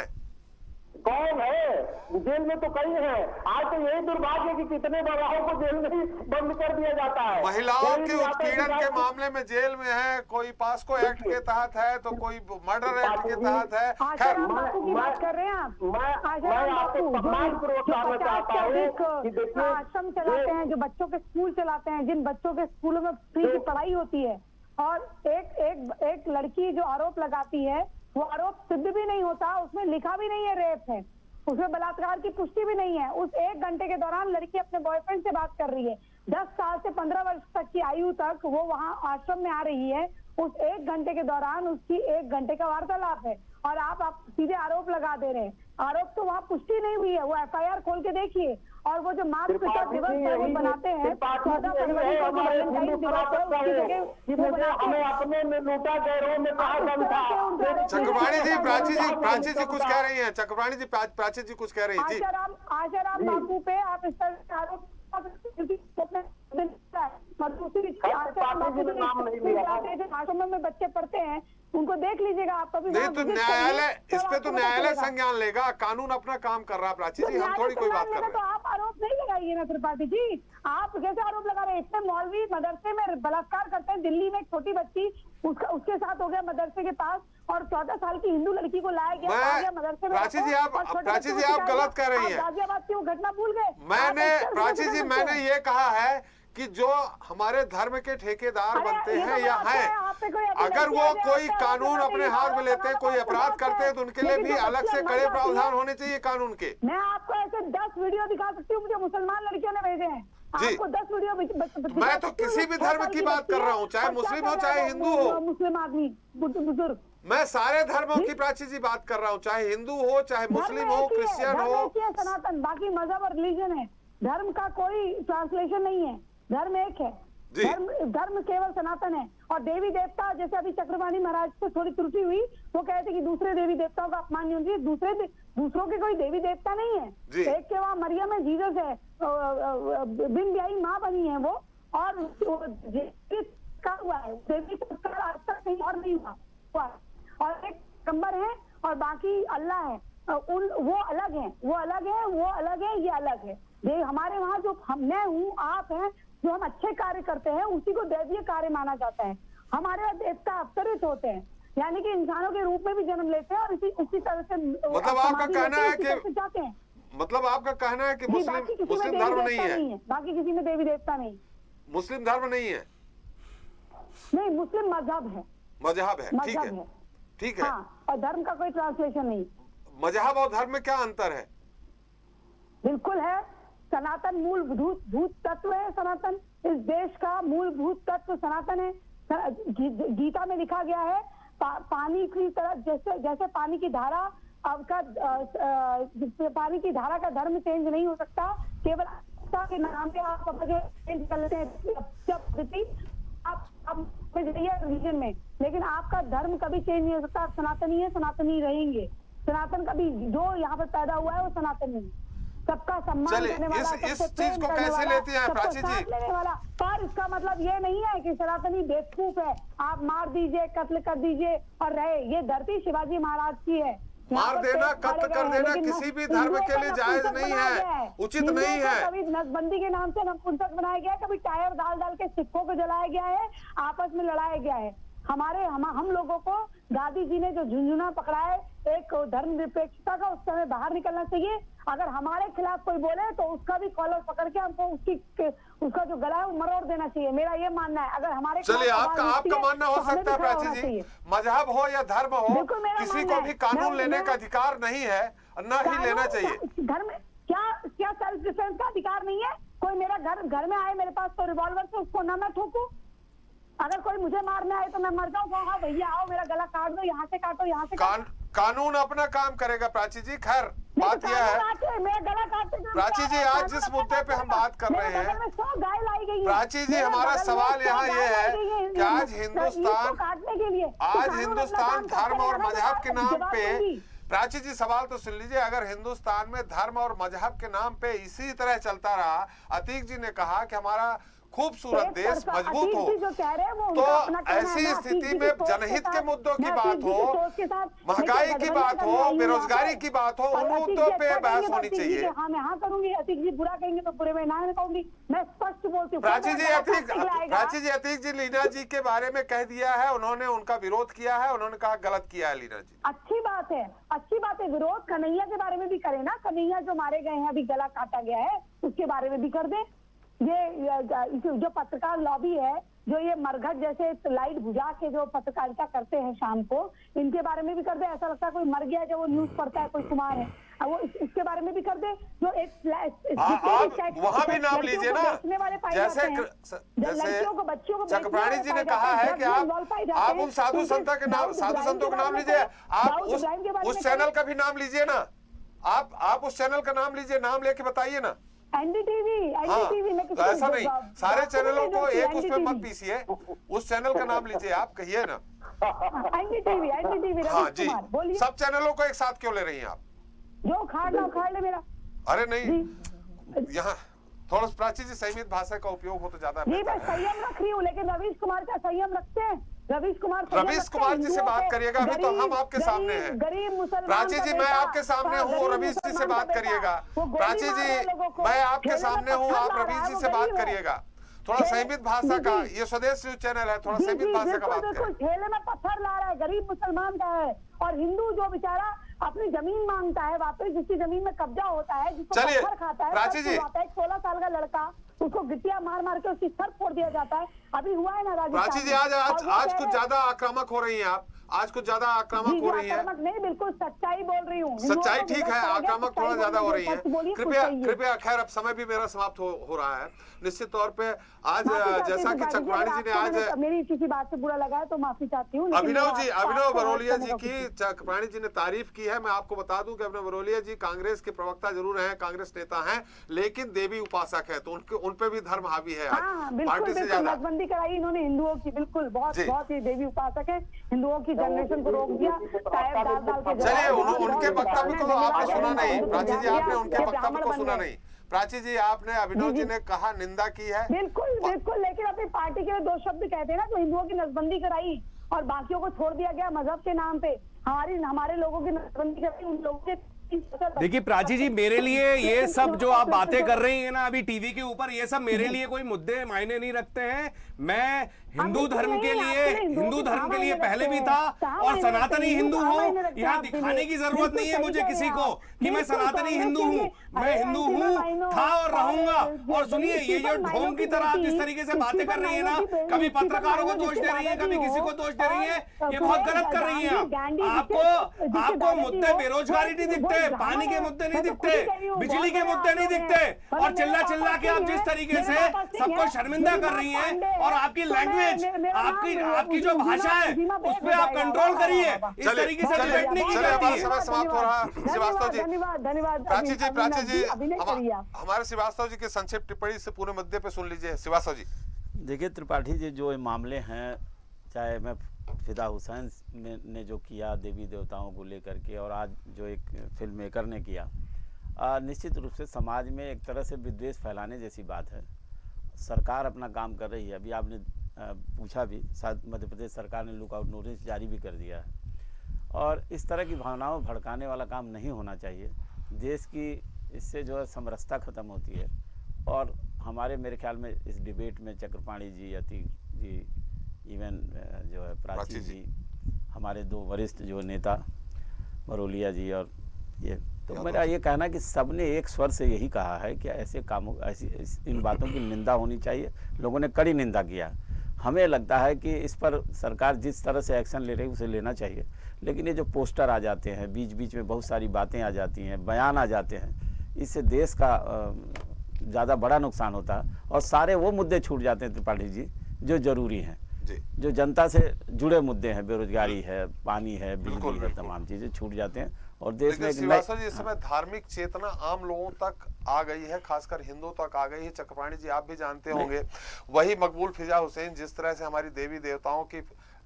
कौन है? जेल में तो कई हैं। आज तो यही दुर्भाग्य कि कितने बाबाओं को जेल में ही बंद कर दिया जाता है। महिलाओं के उत्पीड़न के मामले में जेल में है, कोई पास्को एक्ट के तहत है, तो कोई मर्डर एक्ट के तहत है। खैर, बात कर रहे हैं आप। मैं आपको सम्मानपूर्वक कहना चाहता हूं कि देखिए, आश्रम चलाते हैं, जो बच्चों के स्कूल चलाते हैं, जिन बच्चों के स्कूलों में फ्री की पढ़ाई होती है, और एक लड़की जो आरोप लगाती है, वो आरोप सिद्ध भी नहीं होता, उसमें लिखा भी नहीं है रेप है, उसमें बलात्कार की पुष्टि भी नहीं है। उस 1 घंटे के दौरान लड़की अपने बॉयफ्रेंड से बात कर रही है। 10 साल से 15 वर्ष तक की आयु तक वो वहाँ आश्रम में आ रही है। उस 1 घंटे के दौरान उसकी 1 घंटे का वार्तालाप है, और आप सीधे आरोप लगा दे रहे हैं। आरोप तो वहाँ पुष्टि नहीं हुई है, वो FIR खोल के देखिए। और वो जो मातृपिता दिवस है वो बनाते हैं 14 फरवरी को, वैलेंटाइन दिवस है, उसकी जगह वो बनाते हैं। अपने लूटा गैरों में कहा गया था। चक्रपाणी जी, प्राची जी कुछ कह रही हैं। चक्रपाणी जी, प्राची जी कुछ कह रही हैं जी। आशाराम बापू पे आप इस तरह से आरोप आश्रम में बच्चे पढ़ते हैं, उनको देख लीजिएगा आप कभी। नहीं तो न्यायालय, इस पे तो न्यायालय संज्ञान लेगा, कानून अपना काम कर रहा है। प्राची जी, हम थोड़ी कोई बात कर रहे हैं। तो आप आरोप नहीं लगाइए ना त्रिपाठी जी, आप कैसे आरोप लगा रहे हैं? इतने मौलवी मदरसे में बलात्कार करते हैं। दिल्ली में एक छोटी बच्ची, उसके साथ हो गया मदरसे के पास, और 14 साल की हिंदू लड़की को लाया गया मदरसे में। प्राची जी, आप गलत कह रही हैं। गाजियाबाद की वो घटना भूल गए। प्राची जी, मैंने ये कहा है कि जो हमारे धर्म के ठेकेदार बनते हैं या हैं, अगर वो कोई कानून अपने हाथ में लेते हैं, कोई अपराध करते हैं, तो उनके लिए भी अलग से कड़े प्रावधान होने चाहिए कानून के। मैं आपको ऐसे 10 वीडियो दिखा सकती हूँ, मुझे मुसलमान लड़कियों ने भेजे हैं। आपको 10 वीडियो। मैं तो किसी भी धर्म की बात कर रहा हूँ, चाहे मुस्लिम हो चाहे हिंदू हो। मुस्लिम आदमी, बुजुर्ग, मैं सारे धर्मों की प्राची जी बात कर रहा हूँ, चाहे हिंदू हो, चाहे मुस्लिम हो, क्रिश्चियन हो। सनातन, बाकी मजहब और रिलीजन है। धर्म का कोई ट्रांसलेशन नहीं है, धर्म एक है। धर्म केवल सनातन है। और देवी देवता, जैसे अभी चक्रपाणी महाराज से थोड़ी त्रुटि हुई, वो कहते कि दूसरे देवी देवताओं का अपमान नहीं होना चाहिए। दूसरों के कोई देवी देवता नहीं है। एक के वहाँ मरियम है, जीसस है, बिन ब्याही माँ बनी है वो, और हुआ है देवी संस्कार आज तक कहीं और नहीं हुआ। और एक कंबर है और बाकी अल्लाह है। वो अलग है, वो अलग है, वो अलग है, ये अलग है। हमारे वहाँ जो मैं हूँ, आप हैं, जो हम अच्छे कार्य करते हैं उसी को दैवीय कार्य माना जाता है। हमारे यहाँ देवता अवतरित होते हैं, यानी कि इंसानों के रूप में भी जन्म लेते हैं, और उसी तरह से मतलब आपका कहना है कि जाते हैं। मतलब आपका कहना है कि मुस्लिम धर्म नहीं है, बाकी किसी में देवी देवता नहीं। मुस्लिम धर्म नहीं है, नहीं, मुस्लिम मजहब है। मजहब है, ठीक है, ठीक है। और धर्म का कोई ट्रांसलेशन नहीं। मजहब और धर्म में क्या अंतर है? बिल्कुल है। सनातन मूलभूत तत्व है। सनातन इस देश का मूलभूत तत्व सनातन है। गीता में लिखा गया है, पानी की तरह, जैसे पानी की धारा, आपका पानी की धारा का धर्म चेंज नहीं हो सकता। केवल के नाम पे आप चेंज कर लेते हैं आप रिलीजन में, लेकिन आपका धर्म कभी चेंज नहीं हो सकता। आप सनातनी है, सनातनी रहेंगे। सनातन कभी, जो यहाँ पर पैदा हुआ है वो सनातनी है। सबका सम्मान करने वाला, इस चीज को कैसे लेती हैं प्राची जी? लेने वाला। पर इसका मतलब ये नहीं है कि सनातनी बेवकूफ है, आप मार दीजिए, कत्ल कर दीजिए और रहे। ये धरती शिवाजी महाराज की है। मार देना, कत्ल कर देना किसी भी धर्म के लिए जायज नहीं है, उचित नहीं है। कभी नसबंदी के नाम से नपुंसक बनाया गया है, कभी टायर डाल के सिक्कों को जलाया गया है, आपस में लड़ाया गया है। हम लोगों को गांधी जी ने जो झुंझुना पकड़ा है एक धर्म निरपेक्षता का, उस समय बाहर निकलना चाहिए। अगर हमारे खिलाफ कोई बोले तो उसका भी कॉलर पकड़ के हमको उसका जो गला है वो मरोड़ देना चाहिए। मेरा ये मानना है। अगर हमारे चलिए, आपका मानना हो सकता है प्राची जी, मजहब हो या धर्म हो, किसी को भी कानून लेने का अधिकार नहीं है, न ही लेना चाहिए। धर्म क्या सेल्फ डिफेंस का अधिकार नहीं है? कोई मेरा घर में आए मेरे पास तो रिवॉल्वर से उसको ना मैं ठोकूं। अगर कोई मुझे मारने आए तो मैं मर जाऊँ, हाँ भैया आओ मेरा गला काट दो, यहाँ से काटो, यहाँ से कानून अपना काम करेगा प्राची जी। खैर, बात यह है प्राची जी, आज जिस मुद्दे पे हम बात कर रहे हैं प्राची जी, हमारा सवाल यहाँ ये है कि आज हिंदुस्तान धर्म और मजहब के नाम पे, प्राची जी सवाल तो सुन लीजिए, अगर हिंदुस्तान में धर्म और मजहब के नाम पे इसी तरह चलता रहा, अतीक जी ने कहा कि हमारा खूबसूरत देश मजबूत हो, तो ऐसी स्थिति में जनहित के मुद्दों की बात हो, महंगाई की बात हो, बेरोजगारी की बात हो, उन मुद्दों पे बहस होनी चाहिए। हाँ, मैं हाँ करूंगी, अतीक जी बुरा कहेंगे तो बुरे में ना कहूंगी, मैं स्पष्ट बोलती हूँ। प्राची जी अतीक जी लीना जी के बारे में कह दिया है, उन्होंने उनका विरोध किया है, उन्होंने कहा गलत किया है लीना जी। अच्छी बात है, अच्छी बात है। विरोध कन्हैया के बारे में भी करे ना, कन्हैया जो मारे गए हैं, अभी गला काटा गया है, उसके बारे में भी कर दे। ये जो पत्रकार लॉबी है, जो ये मरघट जैसे लाइट बुझा के जो पत्रकारिता करते हैं शाम को, इनके बारे में भी कर दे। ऐसा लगता है कोई मर गया जब वो न्यूज पढ़ता है, कोई कुमार है। वो इसके बारे में भी कर दे। जो एक आप वहां भी नाम लीजिए ना, जैसे लड़कियों को बच्चियों को चक्रपाणी जी ने कहा है कि आप उन साधु संतों के नाम, साधु संतों का नाम लीजिए, आप उस चैनल का भी नाम लीजिए ना, आप उस चैनल का नाम लीजिए, नाम लेके बताइए ना। एनडीटीवी में तो ऐसा नहीं, सारे चैनलों को एक उसमें मत पीसिए, उस चैनल का नाम लीजिए, आप कहिए ना एनडीटीवी। हाँ जी, सब चैनलों को एक साथ क्यों ले रही हैं आप? जो उखाड़ ले मेरा। अरे नहीं, यहाँ थोड़ा प्राची जी संयमित भाषा का उपयोग हो तो ज्यादा जी मैं संयम रख रही हूँ, लेकिन रवीश कुमार का संयम रखते हैं? रवीश कुमार जी से बात करिएगा, अभी तो हम आपके सामने हैं। गरीब मुसलमान प्राची जी, मैं आपके सामने हूँ, रवीश जी से बात करिएगा। प्राची जी, मैं आपके सामने हूँ, आप रवीश जी से बात करिएगा। थोड़ा संयमित भाषा का, ये स्वदेश न्यूज चैनल है, थोड़ा संयमित भाषा का बात करें। ठेले में पत्थर ला रहा है, गरीब मुसलमान का है, और हिंदू जो बेचारा अपनी जमीन मांगता है वापस, जिसकी जमीन में कब्जा होता है, जिसको पत्थर खाता है, प्राची जी, 16 साल का लड़का, उसको गिट्टियां मार मार के उसकी सर फोड़ दिया जाता है। अभी हुआ है ना राजस्थान। प्राची जी, आज कुछ ज्यादा आक्रामक हो रही हैं आप, आज कुछ ज्यादा आक्रामक हो रही है। नहीं, बिल्कुल सच्चाई बोल रही हूँ। सच्चाई ठीक है, आक्रामक थोड़ा ज्यादा हो रही है। कृपया खैर, अब समय भी मेरा समाप्त हो रहा है निश्चित तौर पे। आज जैसा कि चक्रपाणी जी ने आज मेरी किसी बात से बुरा लगा है तो माफी चाहती हूँ। अभिनव बरोलिया जी की चक्रपाणी जी ने तारीफ की है। मैं आपको बता दूं कि अभिनव बरोलिया जी कांग्रेस के प्रवक्ता जरूर हैं, कांग्रेस नेता हैं, लेकिन देवी उपासक है, तो उन पे भी धर्म हावी है पार्टी से ज्यादा। नसबंदी कराई इन्होंने हिंदुओं की, बिल्कुल बहुत ही देवी उपासक है, हिंदुओं की जनरेशन को रोक दिया। चलिए, उनके वक्तव्य को आपने सुना नहीं प्राची जी, आपने उनके वक्तव्य को सुना नहीं। प्राची जी, आपने अभिनव जी ने कहा, निंदा की है, बिल्कुल, लेकिन अपनी पार्टी के लिए 2 शब्द कहते हैं ना, तो हिंदुओं की नसबंदी कराई और बाकियों को छोड़ दिया गया मजहब के नाम पे। हमारे लोगों की नसबंदी कराई, उन लोगों के। देखिए प्राची जी, मेरे लिए ये सब जो आप बातें कर रही हैं ना अभी टीवी के ऊपर, ये सब मेरे लिए कोई मुद्दे मायने नहीं रखते हैं। मैं हिंदू धर्म के लिए पहले भी था और सनातनी हिंदू हूँ। यहाँ दिखाने की जरूरत नहीं है मुझे किसी को कि मैं सनातनी हिंदू हूँ। मैं हिंदू हूँ, था और रहूंगा। और सुनिए, ये जो ढोंग की तरह आप जिस तरीके से बातें कर रही है ना, कभी पत्रकारों को दोष दे रही है, कभी किसी को दोष दे रही है, ये बहुत गलत कर रही है। आपको मुद्दे बेरोजगारी नहीं दिखते, पानी के मुद्दे नहीं दिखते, बिजली के मुद्दे नहीं दिखते, और चिल्ला के आप जिस तरीके से सबको शर्मिंदा कर रही हैं, और आपकी लैंग्वेज, आपकी जो भाषा है उस पर आप कंट्रोल करिए। इस तरीके से डिबेट नहीं की जाती है। समय समाप्त हो रहा है। श्रीवास्तव जी, धन्यवाद। प्राची जी, हमारे श्रीवास्तव जी की संक्षिप्त टिप्पणी से पूरे मुद्दे पे सुन लीजिए। श्रीवास्तव जी, देखिए त्रिपाठी जी, जो मामले हैं, चाहे मैं फिदा हुसैन ने जो किया देवी देवताओं को लेकर के, और आज जो एक फिल्म मेकर ने किया, निश्चित रूप से समाज में एक तरह से विद्वेष फैलाने जैसी बात है। सरकार अपना काम कर रही है। अभी आपने पूछा भी, मध्य प्रदेश सरकार ने लुकआउट नोटिस जारी भी कर दिया है, और इस तरह की भावनाओं भड़काने वाला काम नहीं होना चाहिए। देश की इससे जो है समरसता खत्म होती है। और हमारे, मेरे ख्याल में इस डिबेट में चक्रपाणी जी, अतीक जी, इवन जो है प्राची जी, हमारे 2 वरिष्ठ जो नेता बरोलिया जी, और ये तो मेरा ये कहना कि सबने एक स्वर से यही कहा है कि ऐसे कामों, इन बातों की निंदा होनी चाहिए। लोगों ने कड़ी निंदा किया। हमें लगता है कि इस पर सरकार जिस तरह से एक्शन ले रही है उसे लेना चाहिए, लेकिन ये जो पोस्टर आ जाते हैं, बीच बीच में बहुत सारी बातें आ जाती हैं, बयान आ जाते हैं, इससे देश का ज़्यादा बड़ा नुकसान होता है, और सारे वो मुद्दे छूट जाते हैं त्रिपाठी जी जो जरूरी हैं, जो जनता से जुड़े मुद्दे हैं, बेरोजगारी है, पानी है, बिजली है, तमाम चीजें छूट जाते हैं। और देश में श्रीवास्तव जी, इस समय धार्मिक चेतना आम लोगों तक आ गई है, खासकर हिंदुओं तक आ गई है। चक्रपाणी जी, आप भी जानते होंगे, वही मकबूल फिजा हुसैन जिस तरह से हमारी देवी देवताओं की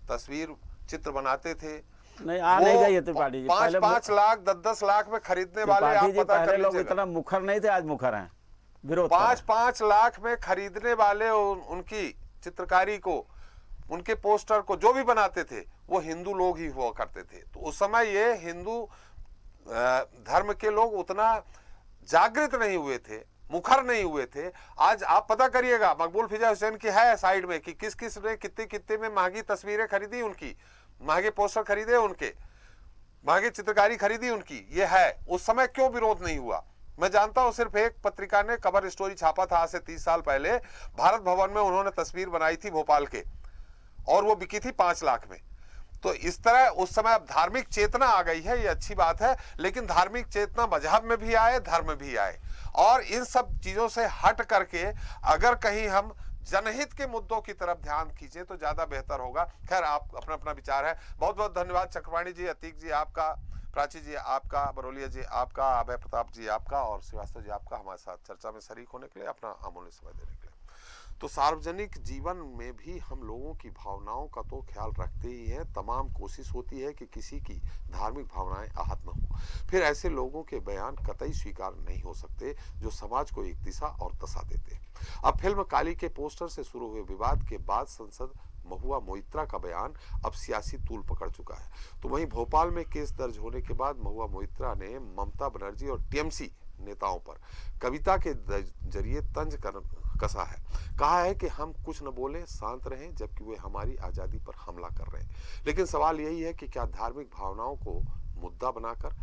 तस्वीर चित्र बनाते थे, नहीं आ नहीं गई है त्रिपाठी जी। 5-5 लाख 10-10 लाख में खरीदने वाले, आप पता कर लीजिए, इतना मुखर नहीं थे, आज मुखर हैं। विरोध 5-5 लाख में खरीदने वाले उनकी चित्रकारी को, उनके पोस्टर को जो भी बनाते थे, वो हिंदू लोग ही हुआ करते थे। तो उस समय ये हिंदू धर्म के लोग उतना जागृत नहीं हुए थे, मुखर नहीं हुए थे। आज आप पता करिएगा, मकबूल फिजा हुसैन की है साइड में कि किस किस ने कितने में महंगी तस्वीरें खरीदी, उनकी महंगे पोस्टर खरीदे, उनके महंगी चित्रकारी खरीदी उनकी, ये है। उस समय क्यों विरोध नहीं हुआ? मैं जानता हूं, सिर्फ एक पत्रिका ने कवर स्टोरी छापा था आज से 30 साल पहले, भारत भवन में उन्होंने तस्वीर बनाई थी भोपाल के, और वो बिकी थी 5 लाख में। तो इस तरह उस समय अब धार्मिक चेतना आ गई है, ये अच्छी बात है, लेकिन धार्मिक चेतना मजहब में भी आए, धर्म में भी आए, और इन सब चीजों से हट करके अगर कहीं हम जनहित के मुद्दों की तरफ ध्यान खींचे तो ज्यादा बेहतर होगा। खैर, आप अपना अपना विचार है। बहुत बहुत धन्यवाद चक्रपाणी जी, अतीक जी आपका, प्राची जी आपका, बरोलिया जी आपका, अभय प्रताप जी आपका और श्रीवास्तव जी आपका हमारे साथ चर्चा में शरीक होने के लिए, अपना अमूल्य समय देने के लिए। तो सार्वजनिक जीवन में भी हम लोगों की भावनाओं का तो ख्याल रखते ही हैं। तमाम कोशिश होती है कि किसी की धार्मिक भावनाएं आहत न हो। फिर ऐसे लोगों के बयान कतई स्वीकार नहीं हो सकते जो समाज को एक दिशा और दशा देते हैं। अब फिल्म काली के पोस्टर से शुरू हुए विवाद के बाद सांसद महुआ मोइत्रा का बयान अब सियासी तूल पकड़ चुका है। तो वहीं भोपाल में केस दर्ज होने के बाद महुआ मोइत्रा ने ममता बनर्जी और टीएमसी नेताओं पर कविता के जरिए तंज कसा है। कहा है कि हम कुछ न बोले, शांत रहें, जबकि वे हमारी आजादी पर हमला कर रहे हैं। लेकिन सवाल यही है कि क्या धार्मिक भावनाओं को मुद्दा बनाकर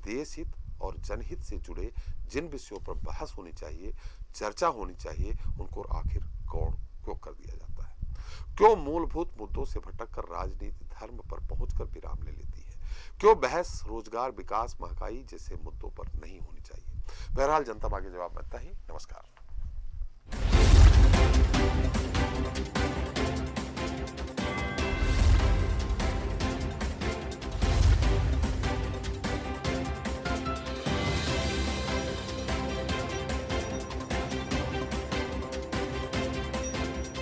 देश हित और जनहित से जुड़े जिन विषयों पर बहस होनी चाहिए, चर्चा होनी चाहिए, उनको आखिर गौण क्यों कर दिया जाता है? क्यों मूलभूत मुद्दों से भटककर राजनीति धर्म पर पहुंचकर विराम ले लेती है? क्यों बहस रोजगार, विकास, महंगाई जैसे मुद्दों पर नहीं होनी चाहिए? बहरहाल जनता मांगे जवाब में इतना ही। नमस्कार।